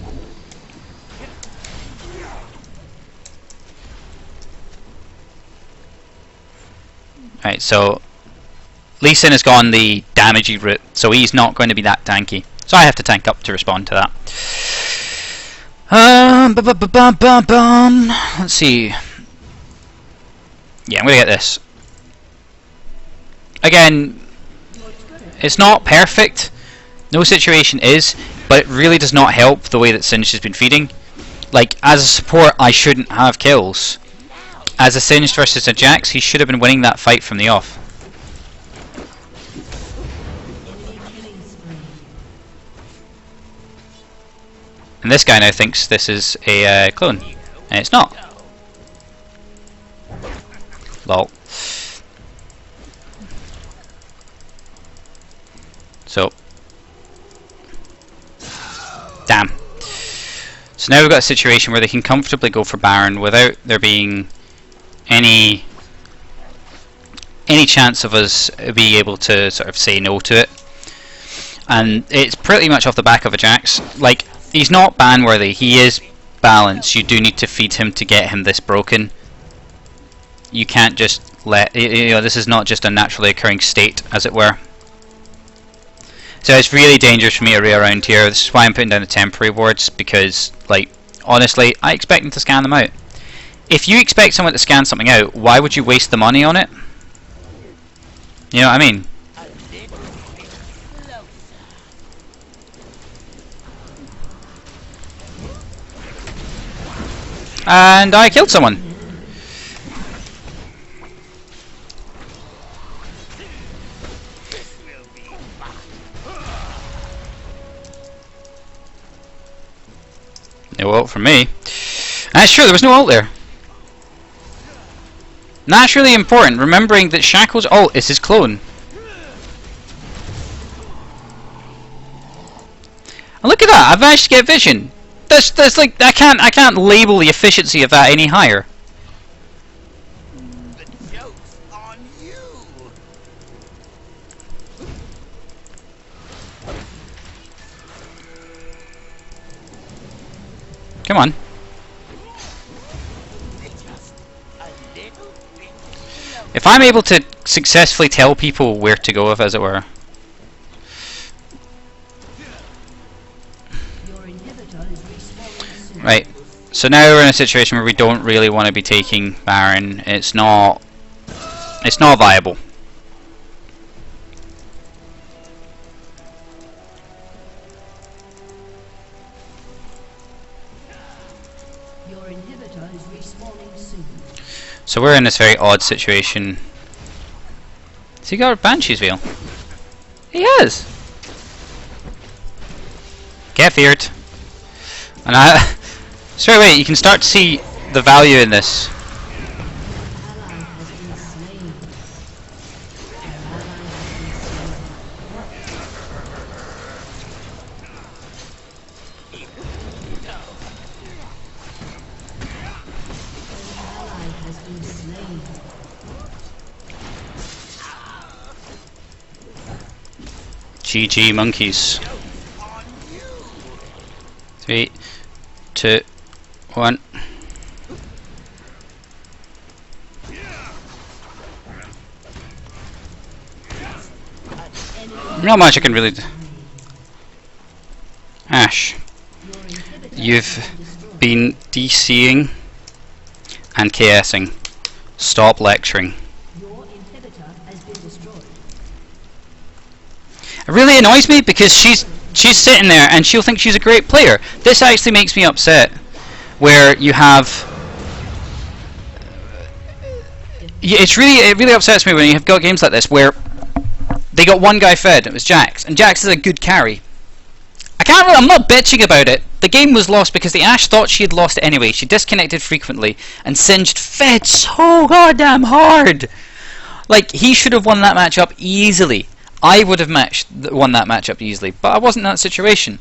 Right, so Lee Sin has gone the damagey route, so he's not going to be that tanky. So I have to tank up to respond to that. Let's see. Yeah, I'm gonna get this. Again, it's not perfect. No situation is, but it really does not help the way that Singed has been feeding. Like, as a support, I shouldn't have kills. As a Singed versus a Jax, he should have been winning that fight from the off. And this guy now thinks this is a clone, and it's not. Lol. So, damn. So now we've got a situation where they can comfortably go for Baron without there being any chance of us being able to sort of say no to it. And it's pretty much off the back of a Jax. Like, he's not ban worthy, he is balanced. You do need to feed him to get him this broken. You can't just let, you know, this is not just a naturally occurring state, as it were. So it's really dangerous for me to rear around here. This is why I'm putting down the temporary wards, because, like, honestly, I expect them to scan them out. If you expect someone to scan something out, why would you waste the money on it? You know what I mean? A little bit closer. And I killed someone. This will be fun. No ult from me. And sure, there was no ult there. Naturally important, remembering that Shaco's ult is his clone. And look at that, I've managed to get vision. That's like, I can't label the efficiency of that any higher. The joke's on you. Come on. Just a little bit closer. If I'm able to successfully tell people where to go, if as it were. Your inhibitor is respawning soon. Right. So now we're in a situation where we don't really want to be taking Baron. It's not viable. Your inhibitor is respawning soon. So we're in this very odd situation. Has he got a Banshee's Veil? He has! Get feared. And straight away you can start to see the value in this. Ally has been slain. An ally has been slain. An ally has been slain. GG monkeys. On you. 3, 2, 1. Not much I can really do. Ash, Your inhibitor you've has been destroyed. been DCing and KSing. Stop lecturing. Your inhibitor has been destroyed. It really annoys me because she's sitting there and she'll think she's a great player. This actually makes me upset. Where you have, it really upsets me when you have got games like this where they got one guy fed. It was Jax, and Jax is a good carry. I'm not bitching about it. The game was lost because the Ashe thought she had lost it anyway. She disconnected frequently, and Singed fed so goddamn hard. Like, he should have won that matchup easily. I would have won that matchup easily, but I wasn't in that situation.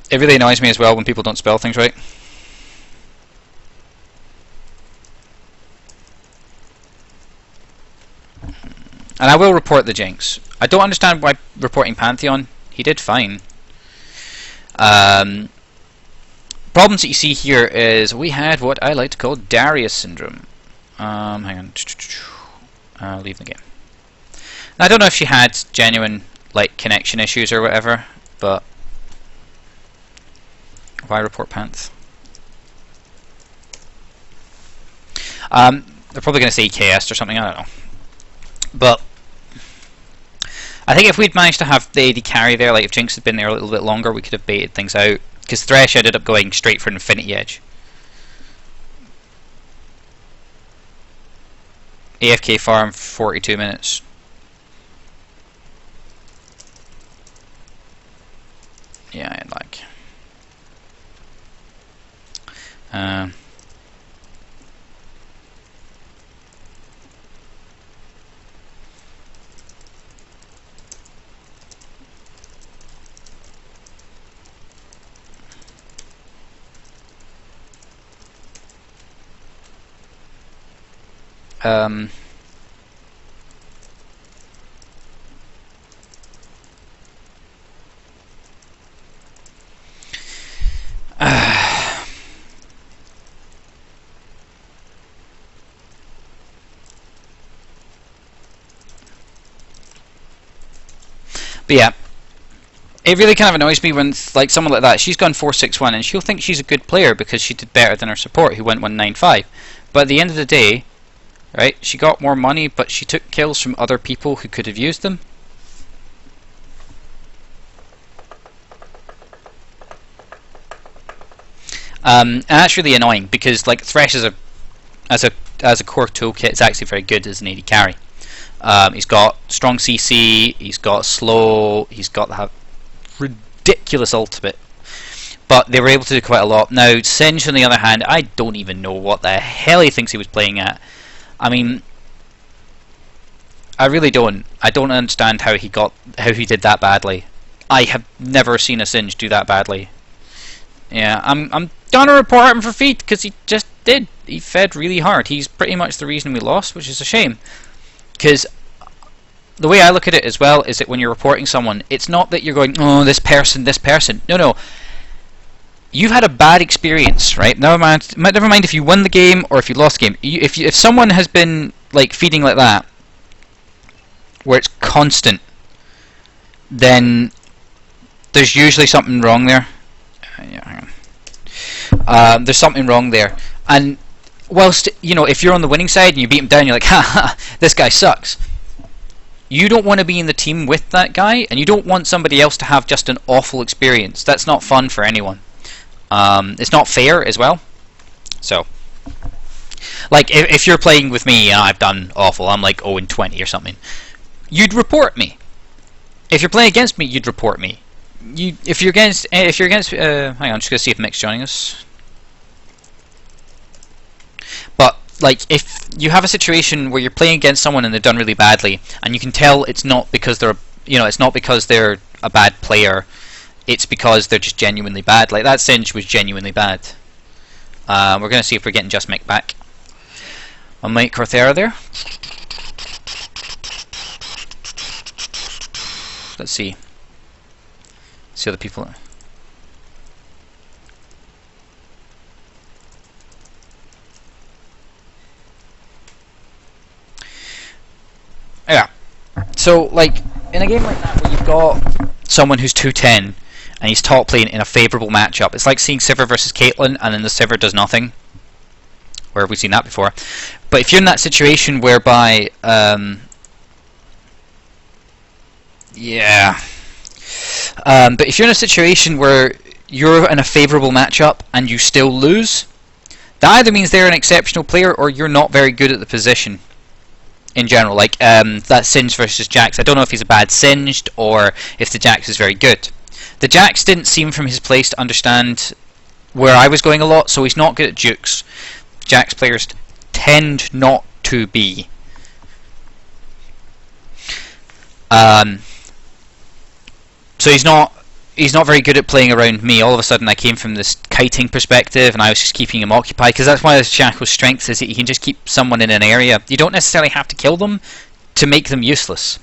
It really annoys me as well when people don't spell things right. And I will report the Jinx. I don't understand why reporting Pantheon. He did fine. Problems that you see here is we had what I like to call Darius syndrome. Hang on. Leave the game. Now, I don't know if she had genuine like connection issues or whatever, but Why report pants? They're probably going to say KS or something, I don't know. But I think if we'd managed to have the AD carry there, like if Jinx had been there a little bit longer, we could have baited things out. Because Thresh ended up going straight for an Infinity Edge. AFK farm for 42 minutes. Yeah, I'd like. But yeah, it really kind of annoys me when like someone like that, she's gone 4-6-1 and she'll think she's a good player because she did better than her support who went 1-9-5. But at the end of the day, right, she got more money but she took kills from other people who could have used them. And that's really annoying because like Thresh as a core toolkit is actually very good as an AD carry. He's got strong CC, he's got slow, he's got that ridiculous ultimate. But they were able to do quite a lot. Now, Singe on the other hand, I don't even know what the hell he thinks he was playing at. I mean, I really don't. I don't understand how he did that badly. I have never seen a Singe do that badly. Yeah, I'm gonna report him for feed because he just did. He fed really hard. He's pretty much the reason we lost, which is a shame. Because the way I look at it as well is that when you're reporting someone, it's not that you're going, oh, this person. No. You've had a bad experience, right? Never mind if you won the game or if you lost the game. If someone has been like feeding like that, where it's constant, then there's usually something wrong there. Yeah, hang on. There's something wrong there, and whilst, you know, if you're on the winning side and you beat him down, you're like, ha, this guy sucks. You don't want to be in the team with that guy, and you don't want somebody else to have just an awful experience. That's not fun for anyone. It's not fair as well. So, like, if you're playing with me and I've done awful, I'm like 0-20 or something, you'd report me. If you're playing against me, you'd report me. If you're against, hang on, I'm just gonna see if Mick's joining us. But like, if you have a situation where you're playing against someone and they've done really badly, and you can tell it's not because they're, it's not because they're a bad player, it's because they're just genuinely bad. Like that Singe was genuinely bad. We're gonna see if we're getting just Mick back. On Mike Corthera there. Let's see. See other people. Yeah. So, like, in a game like that where you've got someone who's 210 and he's top lane in a favourable matchup, it's like seeing Sivir versus Caitlyn and then the Sivir does nothing. Where have we seen that before? But if you're in that situation whereby, yeah. But if you're in a situation where you're in a favourable matchup and you still lose, that either means they're an exceptional player or you're not very good at the position. In general, like that Singe versus Jax, I don't know if he's a bad Singed or if the Jax is very good. The Jax didn't seem from his place to understand where I was going a lot, so he's not good at jukes. Jax players tend not to be. So he's not very good at playing around me. All of a sudden I came from this kiting perspective and I was just keeping him occupied, because that's why Shaco's strength is that you can just keep someone in an area. You don't necessarily have to kill them to make them useless,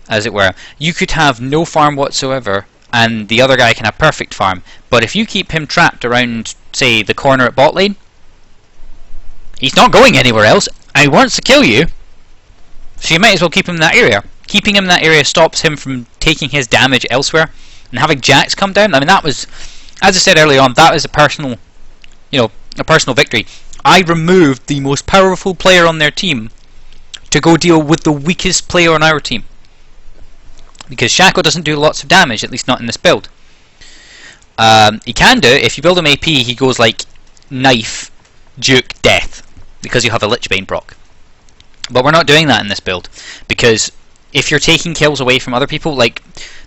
as it were. You could have no farm whatsoever and the other guy can have perfect farm, but if you keep him trapped around, say, the corner at bot lane, he's not going anywhere else and he wants to kill you, so you might as well keep him in that area. Keeping him in that area stops him from taking his damage elsewhere. And having Jax come down, I mean, that was As I said earlier on, that is a personal, a personal victory. I removed the most powerful player on their team to go deal with the weakest player on our team. Because Shaco doesn't do lots of damage, at least not in this build. He can do it. If you build him AP, he goes like knife, duke, death, because you have a Lichbane proc. But we're not doing that in this build, because if you're taking kills away from other people, like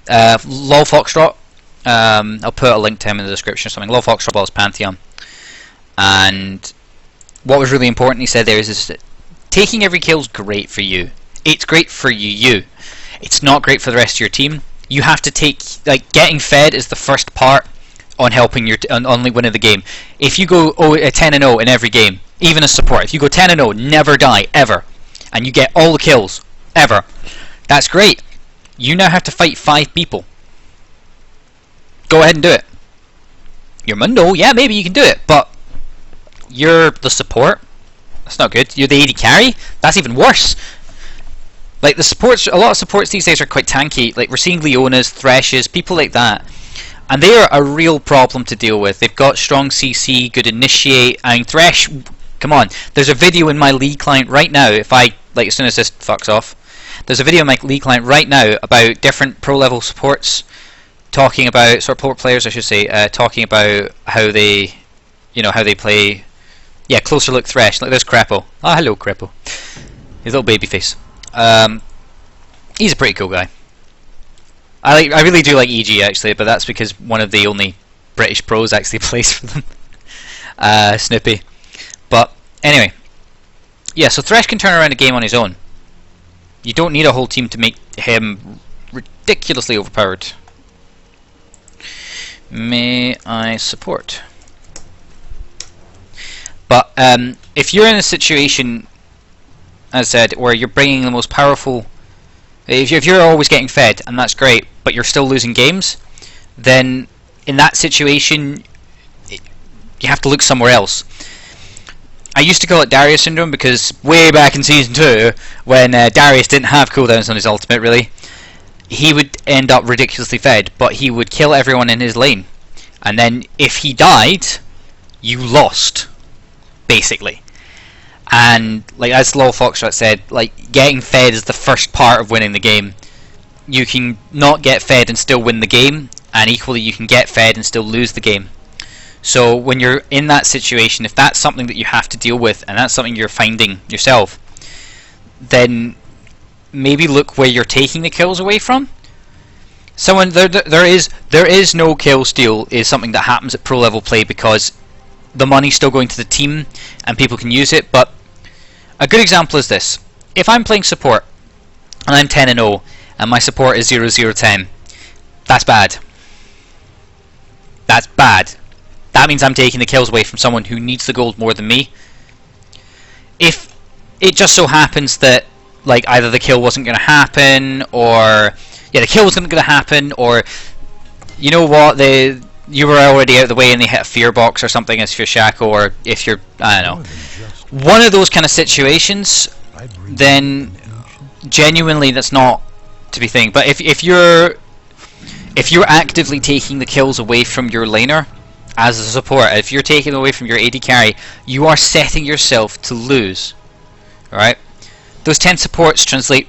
Lol Foxtrot, I'll put a link to him in the description or something. Lol Foxtrot was Pantheon, and what was really important he said there is that taking every kill is great for you. It's great for you. It's not great for the rest of your team. You have to take, like, getting fed is the first part on helping your on only winning the game. If you go 10-0 in every game, even as support, if you go 10-0, never die ever, and you get all the kills ever, that's great. You now have to fight 5 people. Go ahead and do it. You're Mundo, yeah, maybe you can do it, but you're the support. That's not good. You're the AD carry. That's even worse. Like the supports, a lot of supports these days are quite tanky. Like we're seeing Leonas, Threshes, people like that, and they are a real problem to deal with. They've got strong CC, good initiate, and Thresh. Come on, there's a video in my League client right now. If I like, as soon as this fucks off, there's a video in my League client right now about different pro level supports, talking about support players, I should say, talking about how they, how they play. Yeah, closer look Thresh. Like there's Crepo. Ah, hello Crepo. His little baby face. He's a pretty cool guy. I really do like EG actually, but that's because one of the only British pros actually plays for them. Snoopy. But anyway, yeah. So Thresh can turn around a game on his own. You don't need a whole team to make him ridiculously overpowered. May I support? But if you're in a situation, as I said, where you're bringing the most powerful, if you're always getting fed, and that's great, but you're still losing games, then in that situation, you have to look somewhere else. I used to call it Darius syndrome because way back in Season 2, when Darius didn't have cooldowns on his ultimate, really, he would end up ridiculously fed, but he would kill everyone in his lane. And then if he died, you lost, basically. And like as Lol Foxtrot said, like getting fed is the first part of winning the game. You can not get fed and still win the game, and equally you can get fed and still lose the game. So when you're in that situation, if that's something that you have to deal with, and that's something you're finding yourself, then maybe look where you're taking the kills away from. There is no kill steal is something that happens at pro level play because the money's still going to the team and people can use it. But a good example is this: if I'm playing support and I'm 10-0 and my support is 0-0-10, that's bad. That's bad. That means I'm taking the kills away from someone who needs the gold more than me. If it just so happens that like either the kill wasn't going to happen, or the kill wasn't going to happen, or you know what, you were already out of the way and they hit a fear box or something if you're Shaco, or if you're, I don't know, one of those kind of situations, then genuinely that's not to be thinking. But if you're actively taking the kills away from your laner as a support, if you're taking away from your AD carry, you are setting yourself to lose. Alright? Those 10 supports translate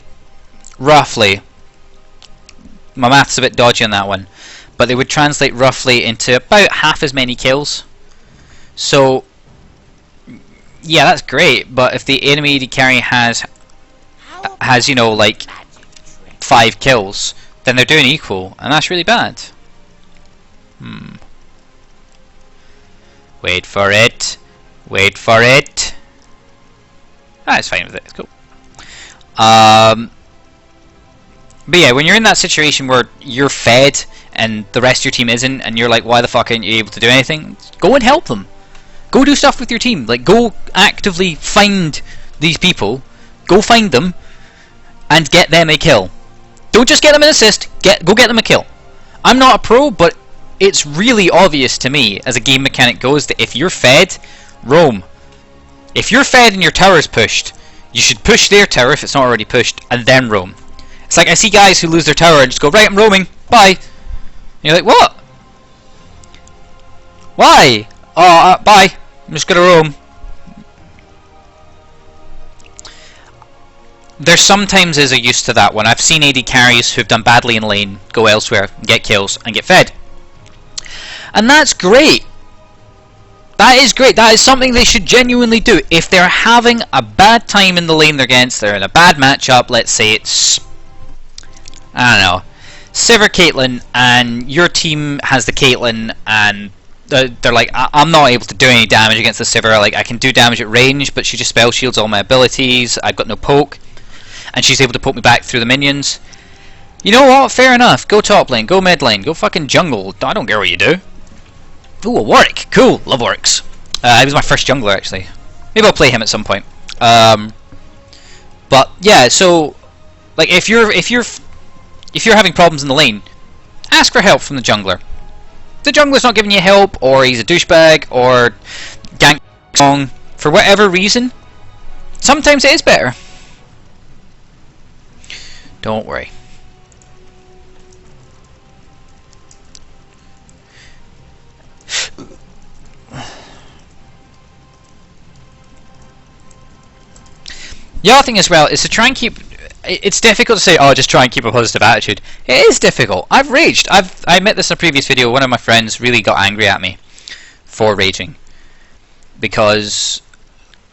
roughly, my math's a bit dodgy on that one, but they would translate roughly into about half as many kills. So yeah, that's great, but if the enemy AD carry has you know, like 5 kills, then they're doing equal, and that's really bad. Wait for it. Wait for it. Ah, it's fine with it. It's cool. But yeah, when you're in that situation where you're fed and the rest of your team isn't, and you're like, why the fuck aren't you able to do anything? Go and help them. Go do stuff with your team. Like, go actively find these people. Go find them and get them a kill. Don't just get them an assist. Go get them a kill. I'm not a pro, but it's really obvious to me as a game mechanic goes that if you're fed, roam. If you're fed and your tower is pushed, you should push their tower if it's not already pushed, and then roam. It's like I see guys who lose their tower and just go, right, I'm roaming, bye. And you're like, what? Why? Oh, bye. I'm just gonna roam. There sometimes is a use to that one. I've seen AD carries who've done badly in lane go elsewhere, get kills, and get fed. And that's great. That is great. That is something they should genuinely do. If they're having a bad time in the lane they're against, they're in a bad matchup, let's say it's, I don't know, Sivir Caitlyn, and your team has the Caitlyn, and they're like, I'm not able to do any damage against the Sivir. Like, I can do damage at range, but she just spell shields all my abilities. I've got no poke, and she's able to poke me back through the minions. You know what? Fair enough. Go top lane, go mid lane, go fucking jungle. I don't care what you do. Ooh, a Warwick. Cool. Love Warwicks. He was my first jungler, actually. Maybe I'll play him at some point. But yeah, so like if you're having problems in the lane, ask for help from the jungler. The jungler's not giving you help, or he's a douchebag, or gank wrong for whatever reason. Sometimes it is better. Don't worry. The other thing as well is to try and keep. It's difficult to say, oh, just try and keep a positive attitude. It is difficult. I've raged. I admit this in a previous video. One of my friends really got angry at me for raging because,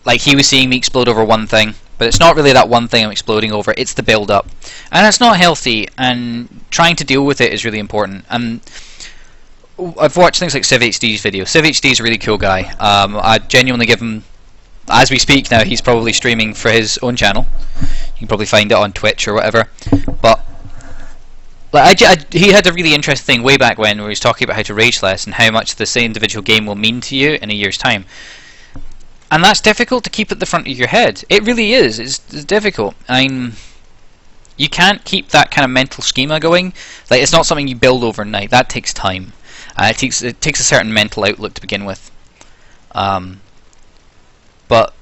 like, he was seeing me explode over one thing, but it's not really that one thing I'm exploding over. It's the build-up, and it's not healthy. And trying to deal with it is really important. And I've watched things like CivHD's video. CivHD is a really cool guy. I genuinely give him. As we speak now, he's probably streaming for his own channel. You can probably find it on Twitch or whatever. But like, he had a really interesting thing way back when, where he was talking about how to rage less and how much this individual game will mean to you in a year's time. And that's difficult to keep at the front of your head. It really is. It's difficult. You can't keep that kind of mental schema going. Like, it's not something you build overnight. That takes time. It takes a certain mental outlook to begin with. But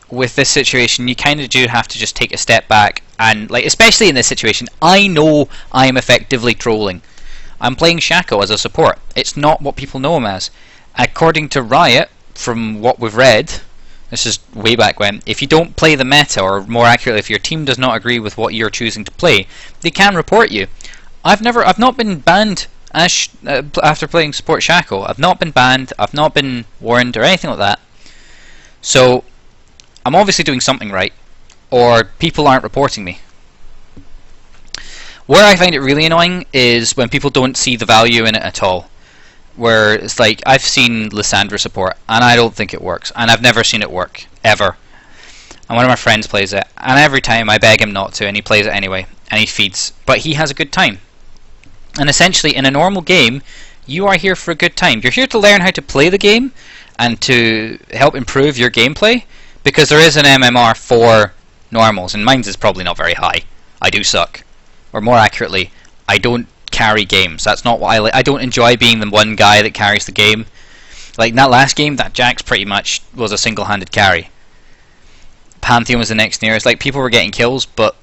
with this situation, you kind of do have to just take a step back, and like, especially in this situation, I know I am effectively trolling. I'm playing Shaco as a support. It's not what people know him as. According to Riot, from what we've read, this is way back when, if you don't play the meta, or more accurately, if your team does not agree with what you're choosing to play, they can report you. I've not been banned after playing support Shaco. I've not been banned. I've not been warned or anything like that. So, I'm obviously doing something right, or people aren't reporting me. Where I find it really annoying is when people don't see the value in it at all. Where it's like, I've seen Lissandra support, and I don't think it works, and I've never seen it work, ever. And one of my friends plays it, and every time I beg him not to, and he plays it anyway, and he feeds, but he has a good time. And essentially, in a normal game, you are here for a good time. You're here to learn how to play the game, and to help improve your gameplay, because there is an MMR for normals, and mine's is probably not very high. I do suck. Or more accurately, I don't carry games. That's not what I like. I don't enjoy being the one guy that carries the game. Like in that last game, that Jax pretty much was a single-handed carry. Pantheon was the next nearest. Like, people were getting kills, but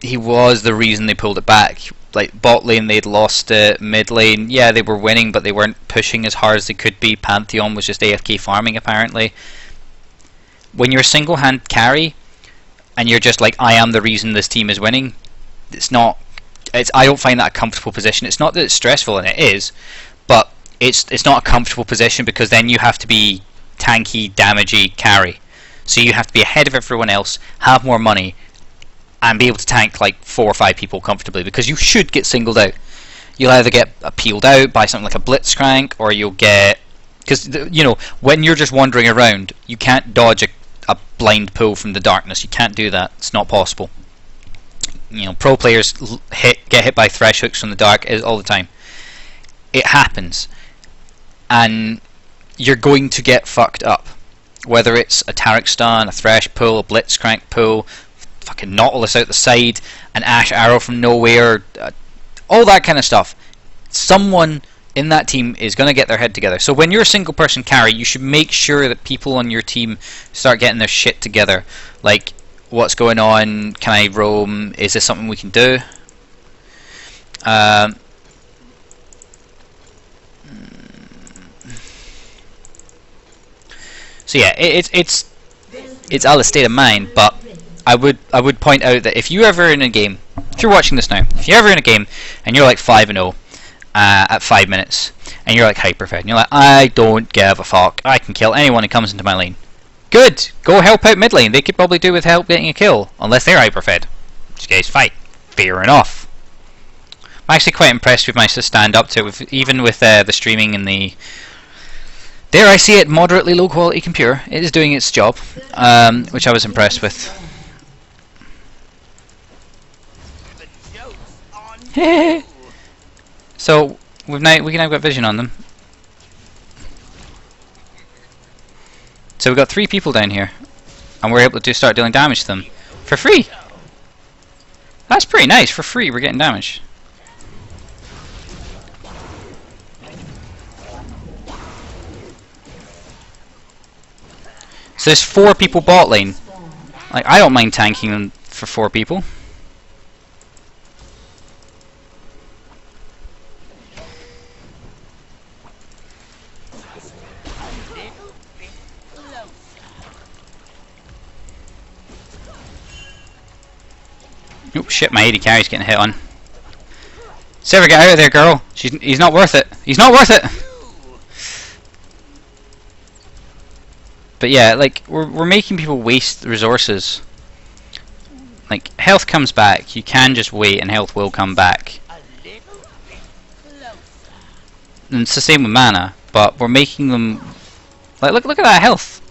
he was the reason they pulled it back. Like, bot lane, they'd lost it. Mid lane, yeah, they were winning, but they weren't pushing as hard as they could be. Pantheon was just AFK farming, apparently. When you're a single-hand carry, and you're just like, I am the reason this team is winning, I don't find that a comfortable position. It's not that it's stressful, and it is, but it's not a comfortable position, because then you have to be tanky, damagey carry. So you have to be ahead of everyone else, have more money, and be able to tank like 4 or 5 people comfortably, because you should get singled out. You'll either get peeled out by something like a Blitzcrank, or you'll get... Because, you know, when you're just wandering around, you can't dodge a blind pull from the darkness. You can't do that. It's not possible. You know, pro players get hit by thresh hooks from the dark all the time. It happens. And you're going to get fucked up. Whether it's a Taric stun, a thresh pull, a Blitzcrank pull, fucking Nautilus out the side, an Ash arrow from nowhere, all that kind of stuff. Someone in that team is going to get their head together. So when you're a single person carry, you should make sure that people on your team start getting their shit together. Like, what's going on? Can I roam? Is this something we can do? So yeah, it's out of state of mind, but I would point out that if you're ever in a game, if you're watching this now, if you're ever in a game and you're like 5-0 at 5 minutes, and you're like hyperfed, and you're like, I don't give a fuck, I can kill anyone who comes into my lane. Good, go help out mid lane. They could probably do with help getting a kill, unless they're hyperfed. Which guys fight. Fair enough. I'm actually quite impressed we've managed to stand up to it, even with the streaming and the, dare I say it, moderately low quality computer. It is doing its job, which I was impressed with. The joke's on you. So we can now got vision on them. So we've got 3 people down here, and we're able to start dealing damage to them for free. That's pretty nice. For free, we're getting damage. So there's 4 people bot lane. Like, I don't mind tanking them for 4 people. Oh shit, my AD carry's getting hit on. Sarah, get out of there, girl. He's not worth it. He's not worth it! But yeah, like, we're making people waste resources. Like, health comes back. You can just wait and health will come back. A little bit closer. And it's the same with mana, but we're making them... Like, look at that health.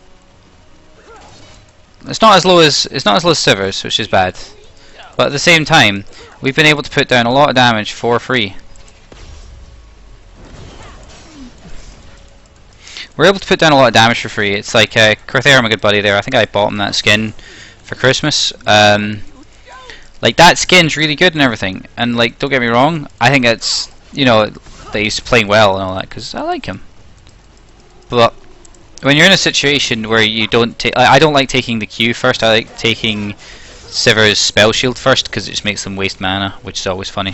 It's not as low as Sivir's, which is bad. But at the same time, we've been able to put down a lot of damage for free. We're able to put down a lot of damage for free. It's like Corthair, my good buddy there. I think I bought him that skin for Christmas. Like, that skin's really good and everything. And like, don't get me wrong, I think it's, you know, that he's playing well and all that because I like him. But when you're in a situation where you don't take, I don't like taking the Q first. I like taking Sivir's spell shield first because it just makes them waste mana, which is always funny.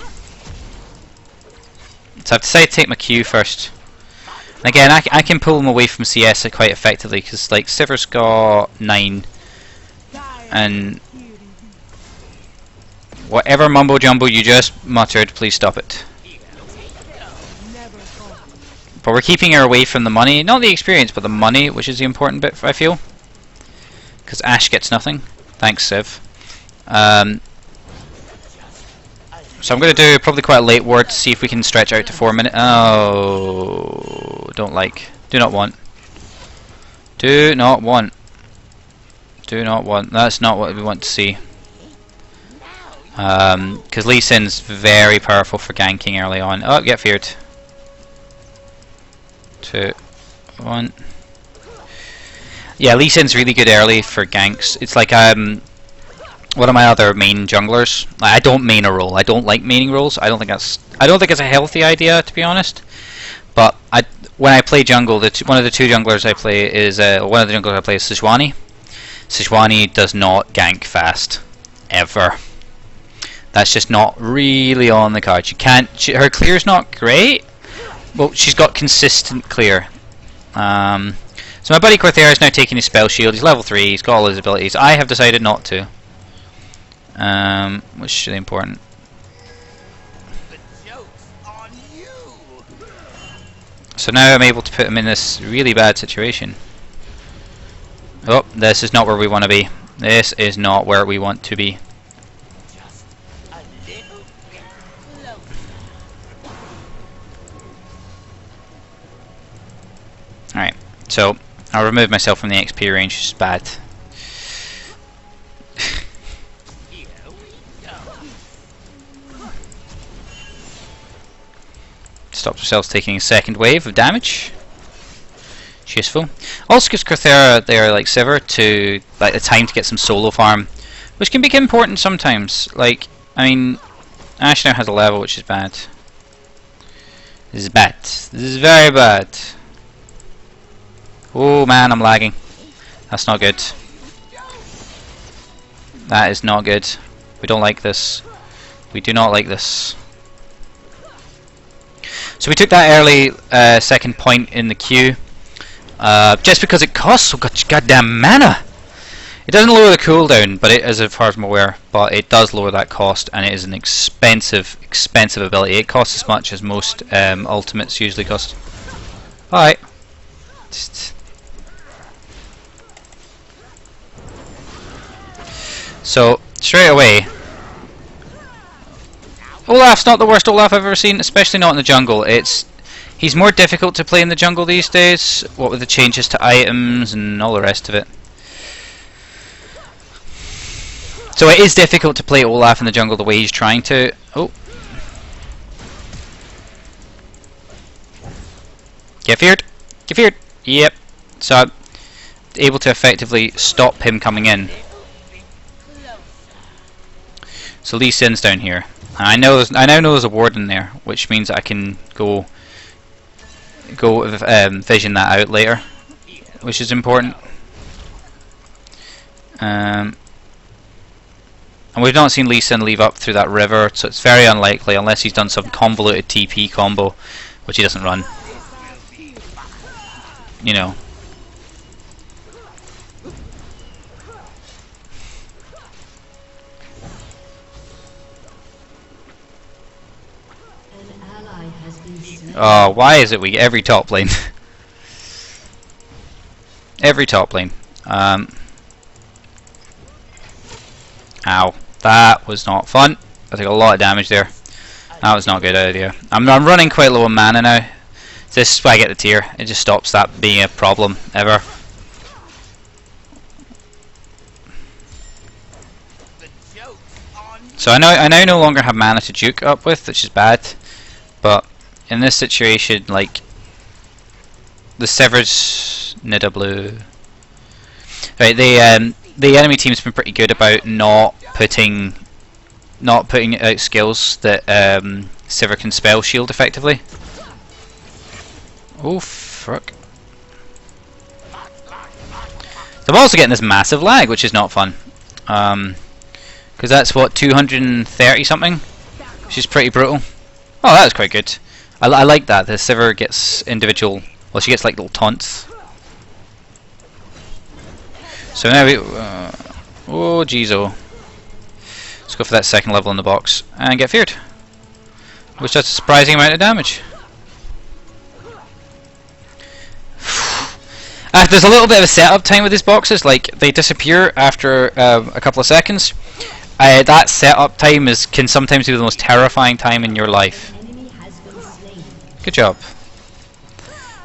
So I've decided to take my Q first. And again, I can pull them away from CS quite effectively because like Sivir's got 9, and whatever mumbo jumbo you just muttered, please stop it. But we're keeping her away from the money, not the experience, but the money, which is the important bit, I feel. Because Ashe gets nothing. Thanks, Civ. So I'm going to do probably quite a late ward to see if we can stretch out to 4 minutes. Oh, don't like. Do not want. Do not want. Do not want. That's not what we want to see. Because Lee Sin's very powerful for ganking early on. Oh, get feared. 2, 1. Yeah, Lee Sin's really good early for ganks. It's like one of my other main junglers. I don't main a role. I don't like maining roles. I don't think it's a healthy idea, to be honest. But when I play jungle, one of the 2 junglers I play is Sejuani. Sejuani does not gank fast, ever. That's just not really on the card. Her clear's not great. Well, she's got consistent clear. So my buddy Corthair is now taking his spell shield. He's level 3. He's got all his abilities. I have decided not to. Which is really important. The joke's on you. So now I'm able to put him in this really bad situation. Oh, this is not where we want to be. This is not where we want to be. Just a little bit closer. Alright, so I'll remove myself from the XP range, which is bad. Here we go. Stops ourselves taking a second wave of damage. It's useful. Also gives Corthair there, like Sivir, to like the time to get some solo farm, which can be important sometimes. Like, I mean, Ashe now has a level, which is bad. This is bad. This is very bad. Oh man, I'm lagging. That's not good. That is not good. We don't like this. We do not like this. So we took that early second point in the queue. just because it costs so much goddamn mana. It doesn't lower the cooldown, but it, as far as I'm aware, but it does lower that cost, and it is an expensive ability. It costs as much as most ultimates usually cost. Alright. So, straight away, Olaf's not the worst Olaf I've ever seen, especially not in the jungle. He's more difficult to play in the jungle these days, what with the changes to items and all the rest of it. So it is difficult to play Olaf in the jungle the way he's trying to. Oh. Get feared! Get feared! Yep. So I'm able to effectively stop him coming in. So Lee Sin's down here. And I now know there's a ward in there, which means I can go vision that out later, which is important. And we've not seen Lee Sin leave up through that river, so it's very unlikely unless he's done some convoluted TP combo, which he doesn't run. You know. An ally has been slain. Oh, why is it we get every top lane? Every top lane. Ow. That was not fun. I took a lot of damage there. That was not a good idea. I'm running quite low on mana now. This is why I get the tier. It just stops that being a problem ever. So I now no longer have mana to juke up with, which is bad. But in this situation, like the Sever's Nida Blue. Right, the enemy team's been pretty good about not putting out skills that Sivir can spell shield effectively. Oh fuck. I'm also getting this massive lag, which is not fun. Because that's what, 230 something? Which is pretty brutal. Oh, that was quite good. I like that. The Sivir gets individual, well, she gets like little taunts. So now we, oh jeez oh. Let's go for that second level in the box and get feared. Which does a surprising amount of damage. There's a little bit of a setup time with these boxes, like they disappear after a couple of seconds. That setup time can sometimes be the most terrifying time in your life. Enemy has been slain. Good job.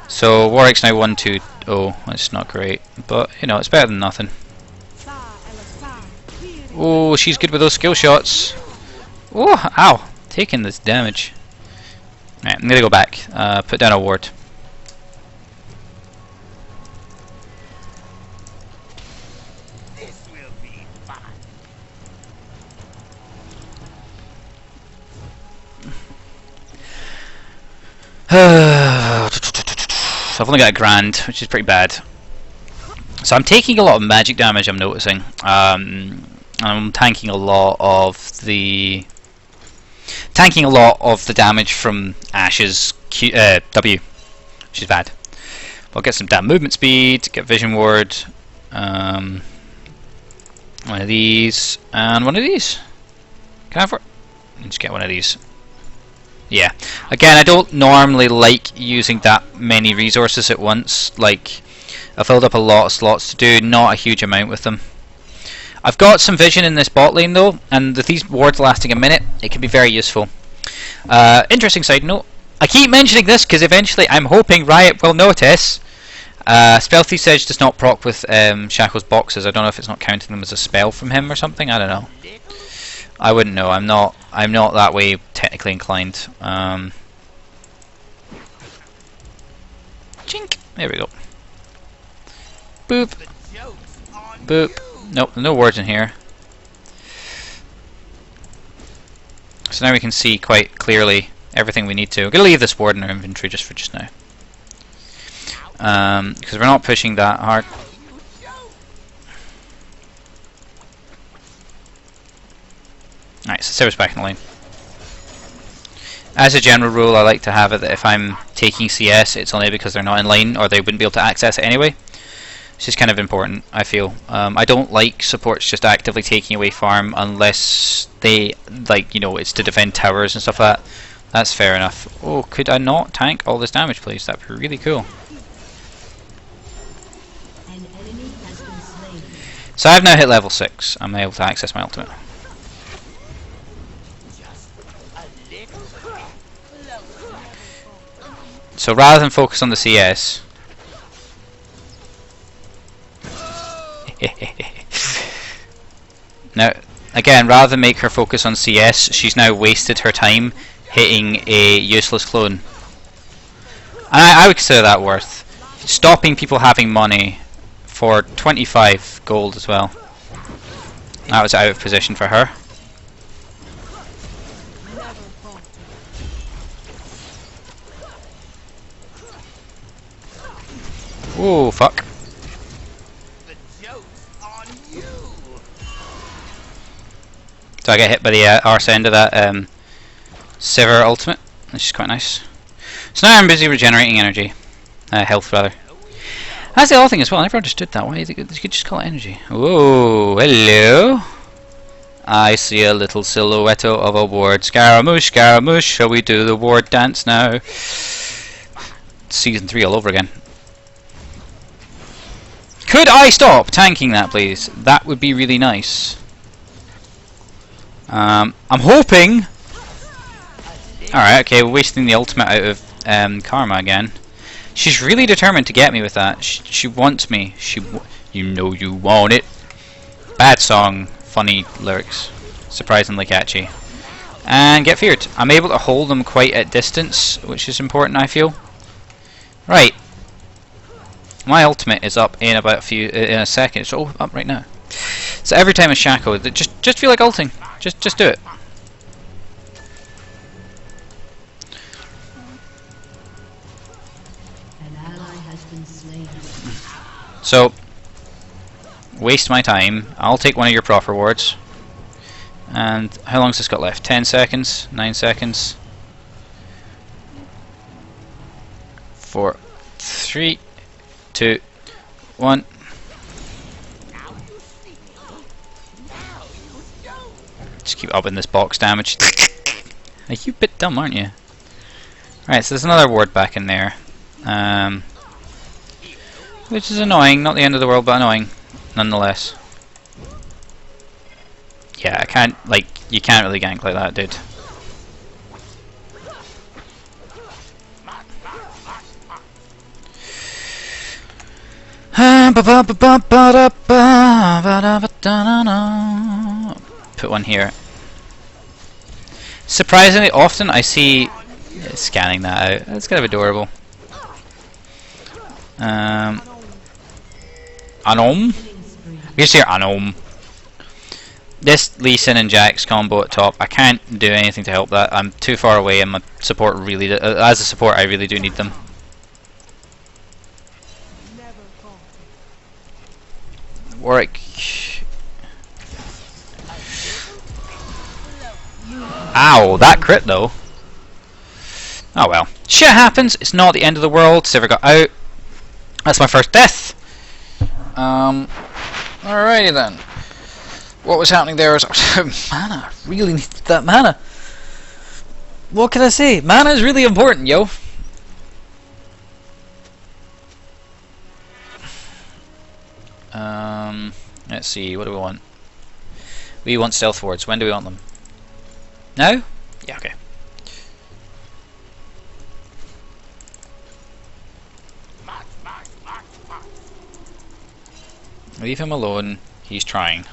So Warwick's now 1-2. Oh, that's not great, but you know it's better than nothing. Oh, she's good with those skill shots. Oh, ow! Taking this damage. Right, I'm gonna go back. Put down a ward. This will be fun. I've only got a grand, which is pretty bad. So I'm taking a lot of magic damage, I'm noticing. I'm tanking a lot of the damage from Ash's W, which is bad. I'll get some damn movement speed, get vision ward, one of these, and one of these. Can I have it? Just get one of these. Yeah. Again, I don't normally like using that many resources at once. Like, I filled up a lot of slots to do, not a huge amount with them. I've got some vision in this bot lane though, and with these wards lasting a minute, it can be very useful. Interesting side note. I keep mentioning this because eventually I'm hoping Riot will notice. Stealthy Sedge does not proc with Shaco's boxes. I don't know if it's not counting them as a spell from him or something. I don't know. I wouldn't know. I'm not that way technically inclined. Chink. There we go. Boop. Boop. Nope. No words in here. So now we can see quite clearly everything we need to. We're gonna leave this ward in our inventory just for just now, because we're not pushing that hard. Alright, so Sarah's back in the lane. As a general rule, I like to have it that if I'm taking CS, it's only because they're not in line or they wouldn't be able to access it anyway. It's just kind of important, I feel. I don't like supports just actively taking away farm unless they, like, you know, it's to defend towers and stuff like that. That's fair enough. Oh, could I not tank all this damage, please? That'd be really cool. An enemy has been slain. So I've now hit level 6. I'm able to access my ultimate. Just a little closer. So rather than focus on the CS... Now, again, rather than make her focus on CS, she's now wasted her time hitting a useless clone. And I would consider that worth stopping people having money for 25 gold as well. That was out of position for her. Oh, fuck. The joke's on you. So I get hit by the arse end of that Sever ultimate, which is quite nice. So now I'm busy regenerating energy. Health, rather. That's the other thing as well, I never understood that. Why you could just call it energy. Whoa, hello. I see a little silhouette of a ward. Scaramouche, Scaramouche, shall we do the ward dance now? Season 3 all over again. Could I stop tanking that, please? That would be really nice. I'm hoping... Alright, okay, we're wasting the ultimate out of Karma again. She's really determined to get me with that. She wants me. You know you want it. Bad song, funny lyrics. Surprisingly catchy. And get feared. I'm able to hold them quite at distance, which is important, I feel. Right. My ultimate is up in about in a second. It's all up right now. So every time a Shaco, just feel like ulting. Just do it. An ally has been slain. So waste my time. I'll take one of your proper wards. And how long's this got left? 10 seconds? 9 seconds? 4, 3, 2, 1. Just keep upping this box damage. You a bit dumb, aren't you? Right, so there's another ward back in there. Which is annoying, not the end of the world, but annoying nonetheless. Yeah, I can't, like, you can't really gank like that, dude. Put one here. Surprisingly often I see scanning that out. That's kind of adorable. Anom? You see Anom. This Lee Sin and Jax combo at top, I can't do anything to help that. I'm too far away and my support really, as a support I really do need them. Warwick. Ow, that crit though. Oh well. Shit happens, it's not the end of the world. Sivir got out. That's my first death. Alrighty then. What was happening there was mana. Really needed that mana. What can I say? Mana is really important, yo. Let's see, what do we want? We want stealth wards. When do we want them? Now? Yeah, okay. Leave him alone. He's trying.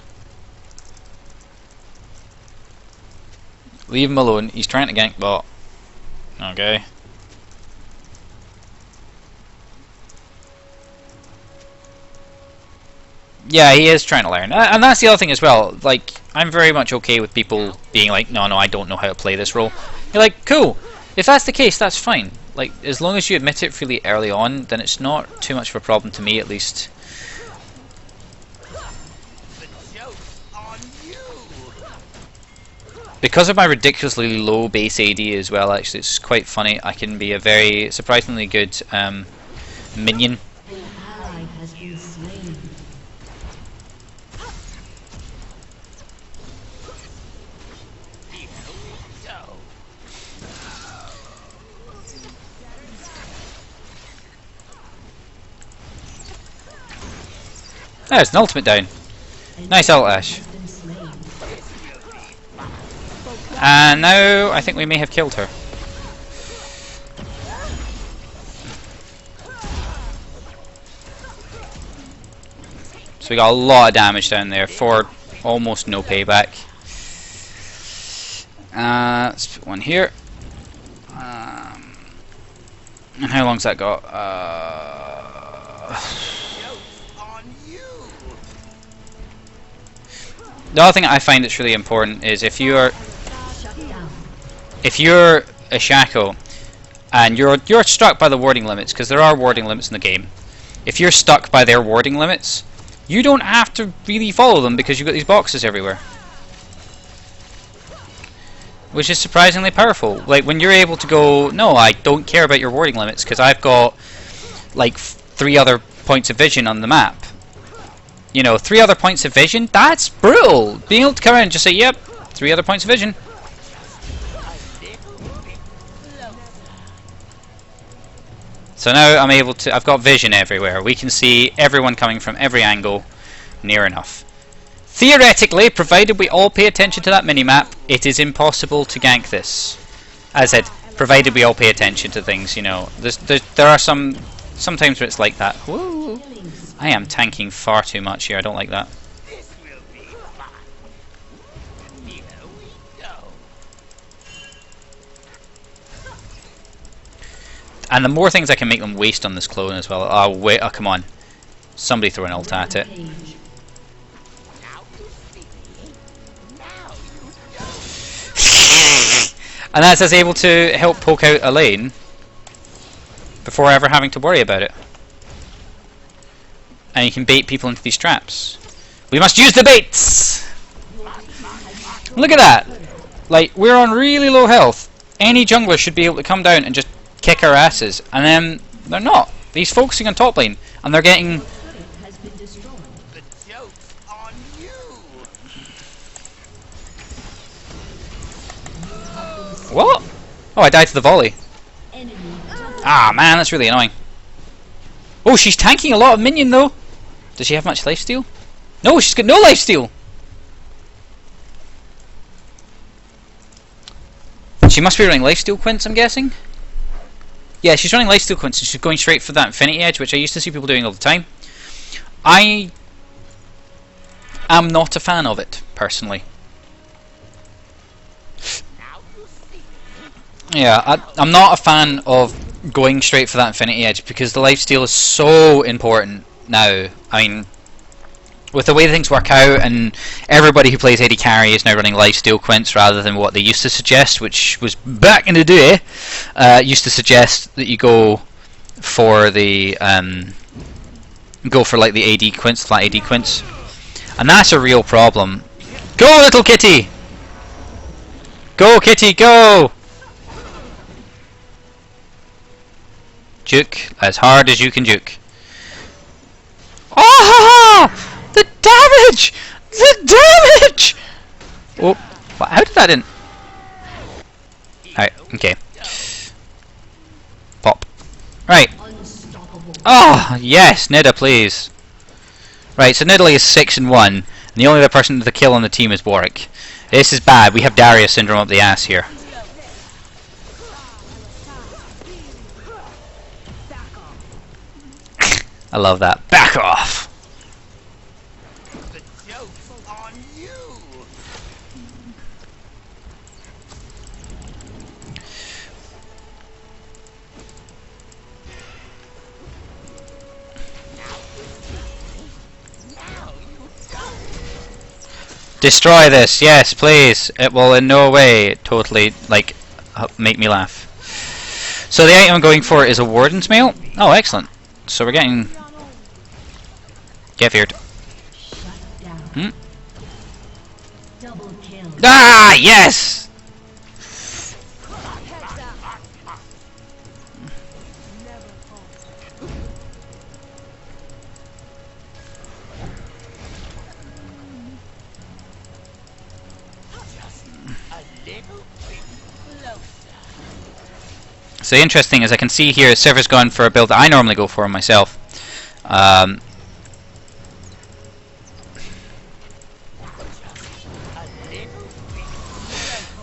Leave him alone. He's trying to gank bot. Okay. Yeah, he is trying to learn. And that's the other thing as well. Like, I'm very much okay with people being like, no, I don't know how to play this role. You're like, cool. If that's the case, that's fine. Like, as long as you admit it really early on, then it's not too much of a problem to me, at least. The joke's on you. because of my ridiculously low base AD as well, actually, it's quite funny. I can be a very surprisingly good minion. An ally has been slain. Here we go. There's an ultimate down. Nice ult, Ash. Has been slain. And now I think we may have killed her. So we got a lot of damage down there for almost no payback. Let's put one here. And how long's that got? Joke's on you. The other thing I find that's really important is if you're Shut down. a Shaco and you're struck by the warding limits, because there are warding limits in the game. If you're stuck by their warding limits, you don't have to really follow them because you've got these boxes everywhere. Which is surprisingly powerful. Like when you're able to go, no, I don't care about your warding limits because I've got like 3 other points of vision on the map. You know, 3 other points of vision? That's brutal! Being able to come in and just say, yep, 3 other points of vision. So now I'm able to, I've got vision everywhere. We can see everyone coming from every angle near enough. Theoretically, provided we all pay attention to that minimap, it is impossible to gank this. As I said, provided we all pay attention to things, you know. There are sometimes where it's like that. Woo! I am tanking far too much here, I don't like that. This will be fun. Here we go. And the more things I can make them waste on this clone as well. Oh, wait, oh, come on. Somebody throw an ult at it. Rampage. Now you see. Now you go. And that's us able to help poke out a lane before ever having to worry about it. And you can bait people into these traps. We must use the baits! Look at that! Like, we're on really low health. Any jungler should be able to come down and just kick our asses. And then they're not. He's focusing on top lane. And they're getting... Has been destroyed. The joke's on you. What? Oh, I died to the volley. Enemy double. Ah, man, that's really annoying. Oh, she's tanking a lot of minion, though. Does she have much lifesteal? No, she's got no lifesteal. She must be running lifesteal quints, I'm guessing. Yeah, she's running lifesteal quints, and she's going straight for that Infinity Edge, which I used to see people doing all the time. I am not a fan of it, personally. Now you see. Yeah, I'm not a fan of going straight for that Infinity Edge because the lifesteal is so important now. I mean, with the way things work out, and everybody who plays AD carry is now running lifesteal quints rather than what they used to suggest, which was back in the day, used to suggest that you go for the like the AD quints, flat AD quints, and that's a real problem. Go, little kitty! Go, kitty, go! Juke as hard as you can juke. Oh, the damage! The damage! Oh, how did that in? Alright, okay. Pop. Right. Unstoppable. Oh, yes, Nida, please. Right, so Nidalee is 6-1, and the only other person to kill on the team is Warwick. This is bad. We have Darius syndrome up the ass here. I love that. Back off! The joke's on you. Now you go. Destroy this, yes, please. It will in no way totally, like, make me laugh. So the item I'm going for is a Warden's Mail. Oh, excellent. So we're getting... Get feared. Shut down. Hmm? Double kill. Ah, yes! A little bit closer. So the interesting is I can see here Server's gone for a build that I normally go for myself. Um,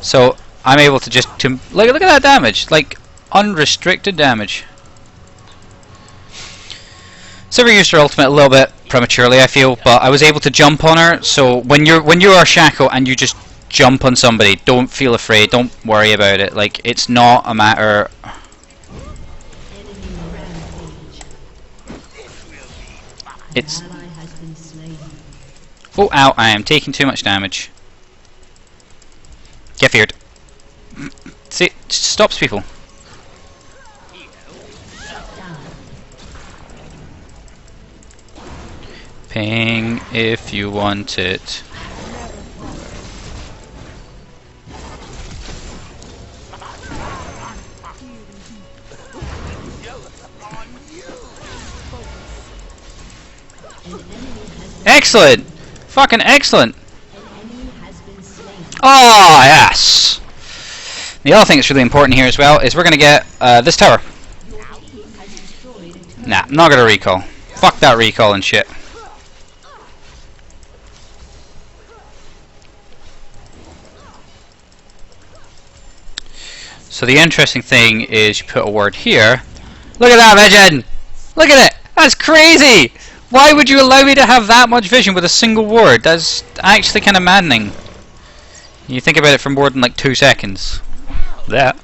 so I'm able to just look at that damage, like unrestricted damage. Server used her ultimate a little bit prematurely, I feel, but I was able to jump on her. So when you are Shaco and you just jump on somebody, don't feel afraid, don't worry about it. Like, it's not a matter. Enemy rampage. It's. Ally has been slain. Oh, ow! I am taking too much damage. Get feared. See, it stops people. Ping if you want it. Excellent! Fucking excellent! Oh, yes! The other thing that's really important here as well is we're going to get this tower. Nah, I'm not going to recall. Fuck that recall and shit. So the interesting thing is you put a word here. Look at that vision! Look at it! That's crazy! Why would you allow me to have that much vision with a single word? That's actually kind of maddening. You think about it for more than like 2 seconds. That.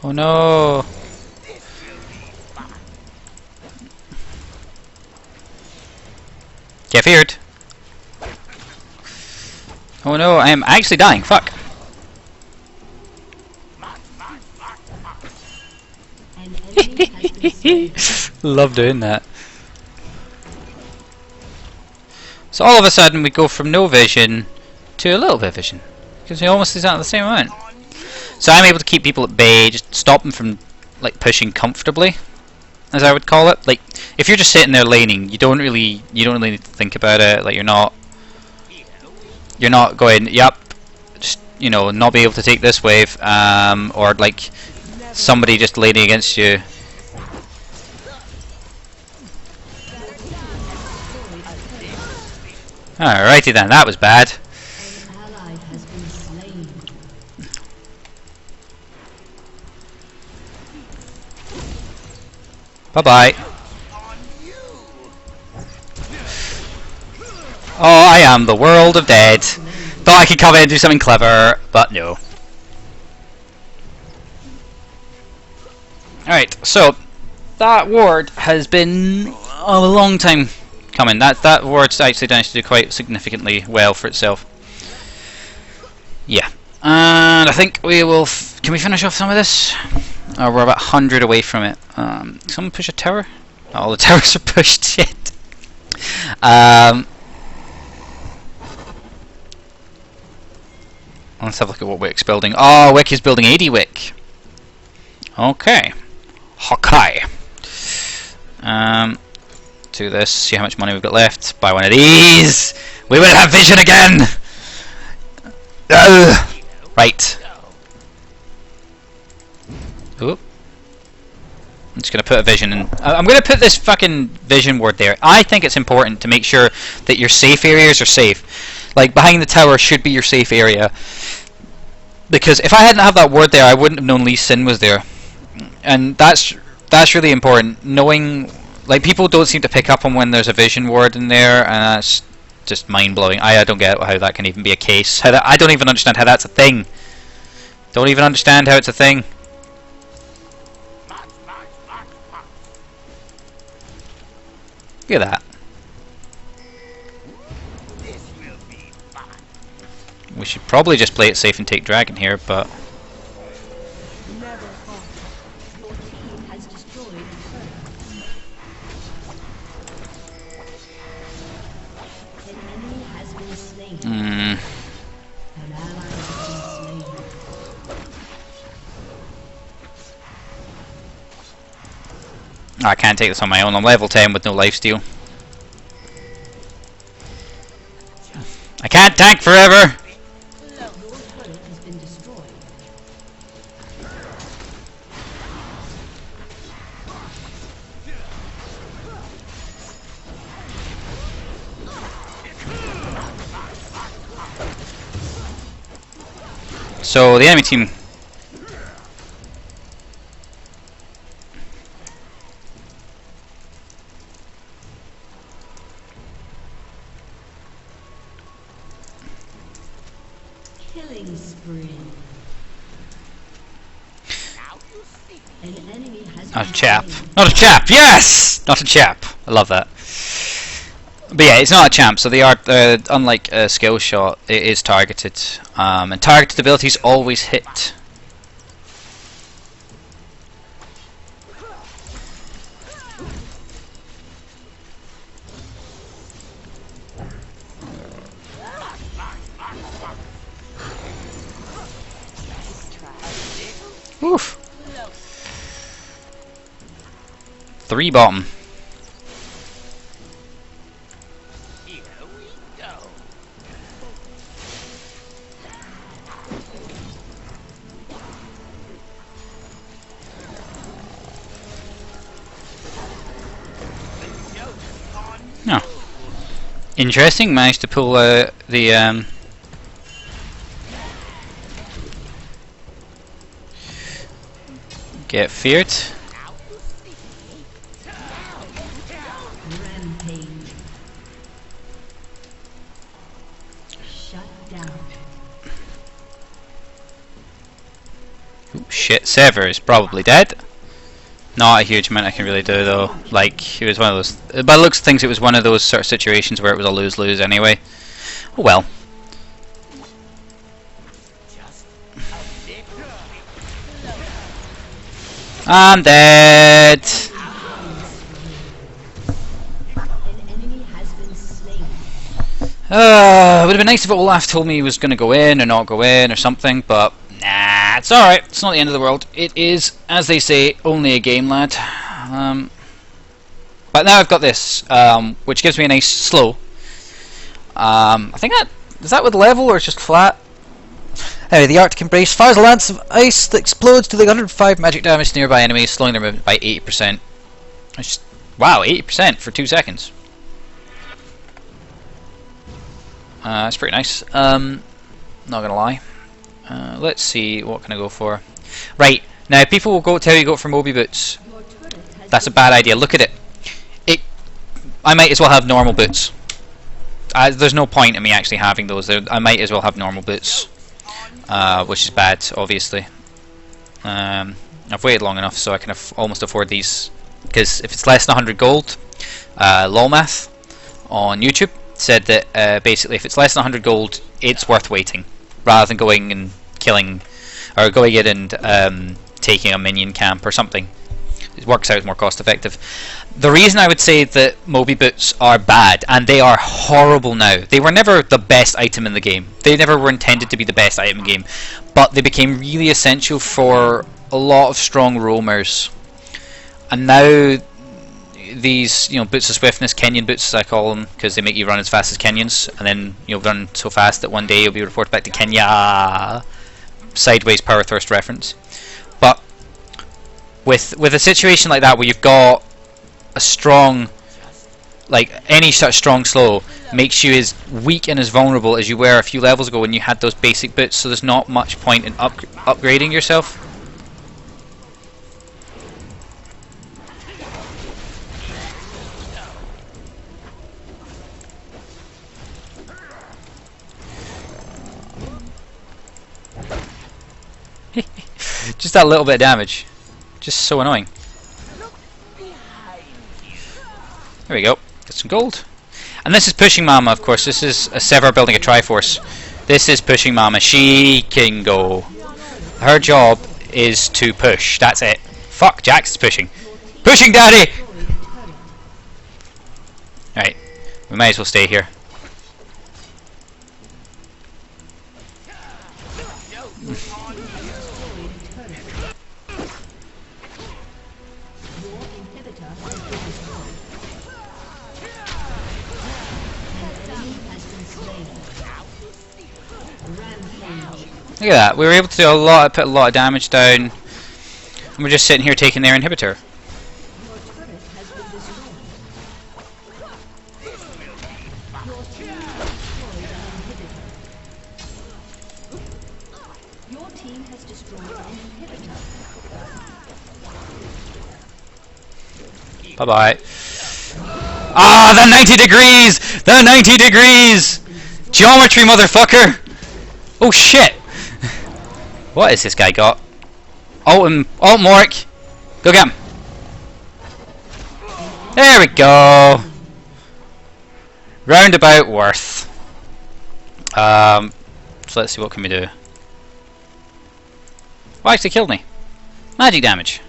Oh no. Get feared. Oh no, I am actually dying. Fuck. An enemy has been slain. Love doing that. So all of a sudden we go from no vision to a little bit of vision. Because he almost is at the same amount. So I'm able to keep people at bay, just stop them from like pushing comfortably, as I would call it. Like, if you're just sitting there laning, you don't really need to think about it. Like, you're not going, yep, just, you know, not be able to take this wave, or like somebody just laning against you. Alrighty then, that was bad. An ally has been slain. Bye bye. Oh, I am the world of dead. Thought I could come in and do something clever, but no. Alright, so that ward has been a long time coming. That ward's actually managed to do quite significantly well for itself. Yeah. And I think we will... can we finish off some of this? Oh, we're about 100 away from it. Someone push a tower? Oh, the towers are pushed, shit. Let's have a look at what Wick's building. Oh, Wick is building 80 Wick. Okay. Hawkeye. Do this, see how much money we've got left. Buy one of these! We will have vision again! Right. Oop. I'm just going to put a vision in. I'm going to put this fucking vision ward there. I think it's important to make sure that your safe areas are safe. Like, behind the tower should be your safe area. Because if I hadn't have that ward there, I wouldn't have known Lee Sin was there. And that's really important. Knowing, like, people don't seem to pick up on when there's a vision ward in there, and that's just mind-blowing. I don't get how that can even be a case. I don't even understand how that's a thing. Don't even understand how it's a thing. Look at that. We should probably just play it safe and take dragon here, but... Your team has destroyed a turret. I can't take this on my own. I'm level 10 with no lifesteal. I can't tank forever! Your turret has been destroyed. So the enemy team... Killing spree. Now you see. An enemy has Not a been chap. slain. Not a chap! Yes! Not a chap. I love that. But yeah, it's not a champ, so they are, unlike a skill shot, it is targeted. And targeted abilities always hit. Oof. 3 bottom. Here we go. The joke's on No. Interesting, managed to pull the get feared. now you see. Rampage. Shut down. Ooh, shit, Sever is probably dead. Not a huge amount I can really do though. Like, it was one of those. By the looks of things, it was one of those sort of situations where it was a lose-lose anyway. Oh well. Just a bit. I'm dead. An enemy has been slain. It would have been nice if Olaf told me he was going to go in or not go in or something, but nah, it's alright. It's not the end of the world. It is, as they say, only a game, lad. But now I've got this, which gives me a nice slow. I think that... Is that with level or just flat? Anyway, the Arctic Embrace fires a lance of ice that explodes to the 105 magic damage to nearby enemies, slowing their movement by 80%. Wow, 80% for 2 seconds. That's pretty nice. Not gonna lie. Let's see, what can I go for? Right, now people will tell you go for Moby Boots. Your turret has That's a bad idea. Look at it. I might as well have normal boots. There's no point in me actually having those. I might as well have normal boots, which is bad, obviously. I've waited long enough so I can almost afford these. Because if it's less than 100 gold, Lolmath on YouTube said that basically if it's less than 100 gold, it's worth waiting, rather than going and killing, or going in and taking a minion camp or something. It works out more cost effective. The reason I would say that Moby Boots are bad, and they are horrible now, they were never the best item in the game. They never were intended to be the best item in the game, but they became really essential for a lot of strong roamers. And now these, boots of swiftness, Kenyan boots as I call them, because they make you run as fast as Kenyans, and then you'll run so fast that one day you'll be reported back to Kenya. Sideways power thrust reference. But with a situation like that where you've got a strong, like any such strong slow makes you as weak and as vulnerable as you were a few levels ago when you had those basic boots, so there's not much point in upgrading yourself. Just that little bit of damage. Just so annoying. There we go. Get some gold. And this is Pushing Mama, of course. This is a Sever building a Triforce. This is Pushing Mama. She can go. Her job is to push. That's it. Fuck, Jax is pushing. Pushing, Daddy! Right. We might as well stay here. Your inhibitor Look at that. We were able to do a lot, put a lot of damage down. And we're just sitting here taking their inhibitor. Your turret has been destroyed. Your team has destroyed an inhibitor. Bye bye. Ah, the 90 degrees! The 90 degrees! Geometry, motherfucker! Oh shit! What has this guy got? Alt Mork! Go get him! There we go! Roundabout worth. So let's see, what can we do? Oh, actually killed me. Magic damage.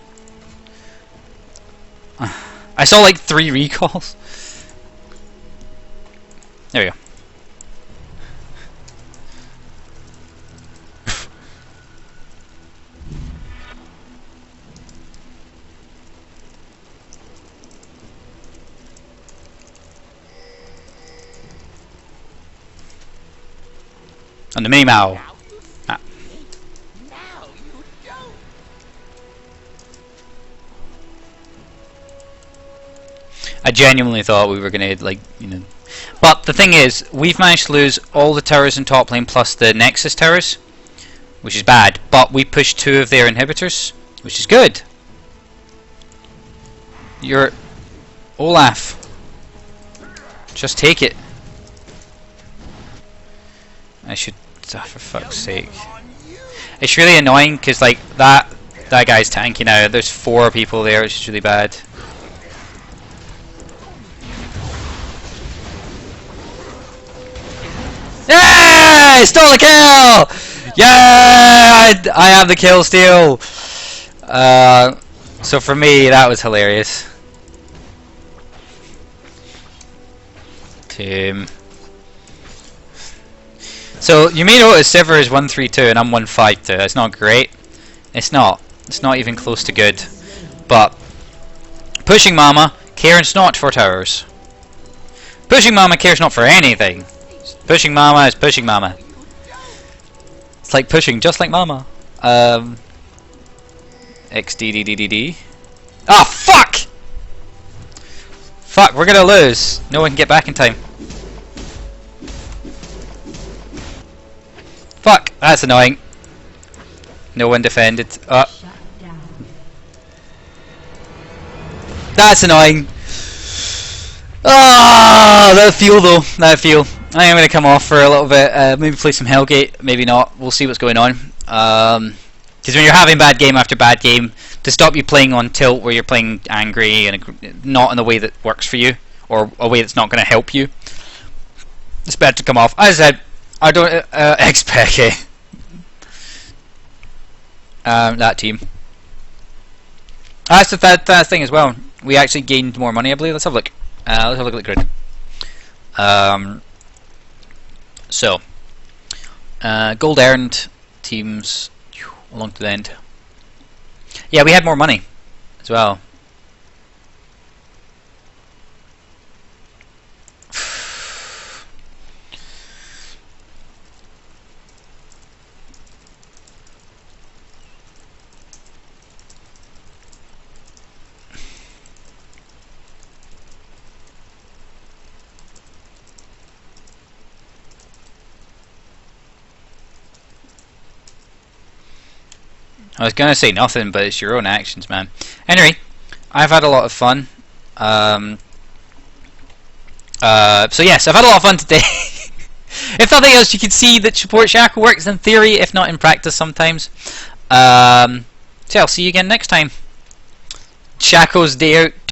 I saw like 3 recalls. There we go. On the mini Mao. Ah. Now you don't. I genuinely thought we were gonna, like, you know. But the thing is, we've managed to lose all the towers in top lane plus the Nexus towers, which is bad. But we pushed 2 of their inhibitors, which is good. You're Olaf. Just take it. I should, for fuck's sake. It's really annoying because like that guy's tanky now. There's 4 people there, which is really bad. Yeah! Stole the kill! Yeah! I have the kill steal. So for me, that was hilarious. Team. So you may notice Sivir is 132 and I'm 152. That's not great. It's not. It's not even close to good. But pushing Mama cares not for towers. Pushing Mama cares not for anything. Pushing Mama is pushing Mama. It's like pushing just like Mama. XDDDDD. Ah, fuck! Fuck, we're gonna lose. No one can get back in time. Fuck, that's annoying. No one defended. Shut down. That's annoying. Ah, that feel though. That feel. I am gonna come off for a little bit. Maybe play some Hellgate. Maybe not. We'll see what's going on. Because when you're having bad game after bad game, to stop you playing on tilt where you're playing angry and not in a way that works for you, or a way that's not going to help you, it's better to come off. As I said, I don't expect it. That team. That's the third thing as well. We actually gained more money, I believe. Let's have a look. Let's have a look at the grid. So, gold earned teams along to the end. Yeah, we had more money as well. I was gonna say nothing, but it's your own actions, man. Anyway, I've had a lot of fun. So yes, I've had a lot of fun today. If nothing else, you can see that support Shaco works in theory, if not in practice sometimes. So I'll see you again next time. Shaco's day out.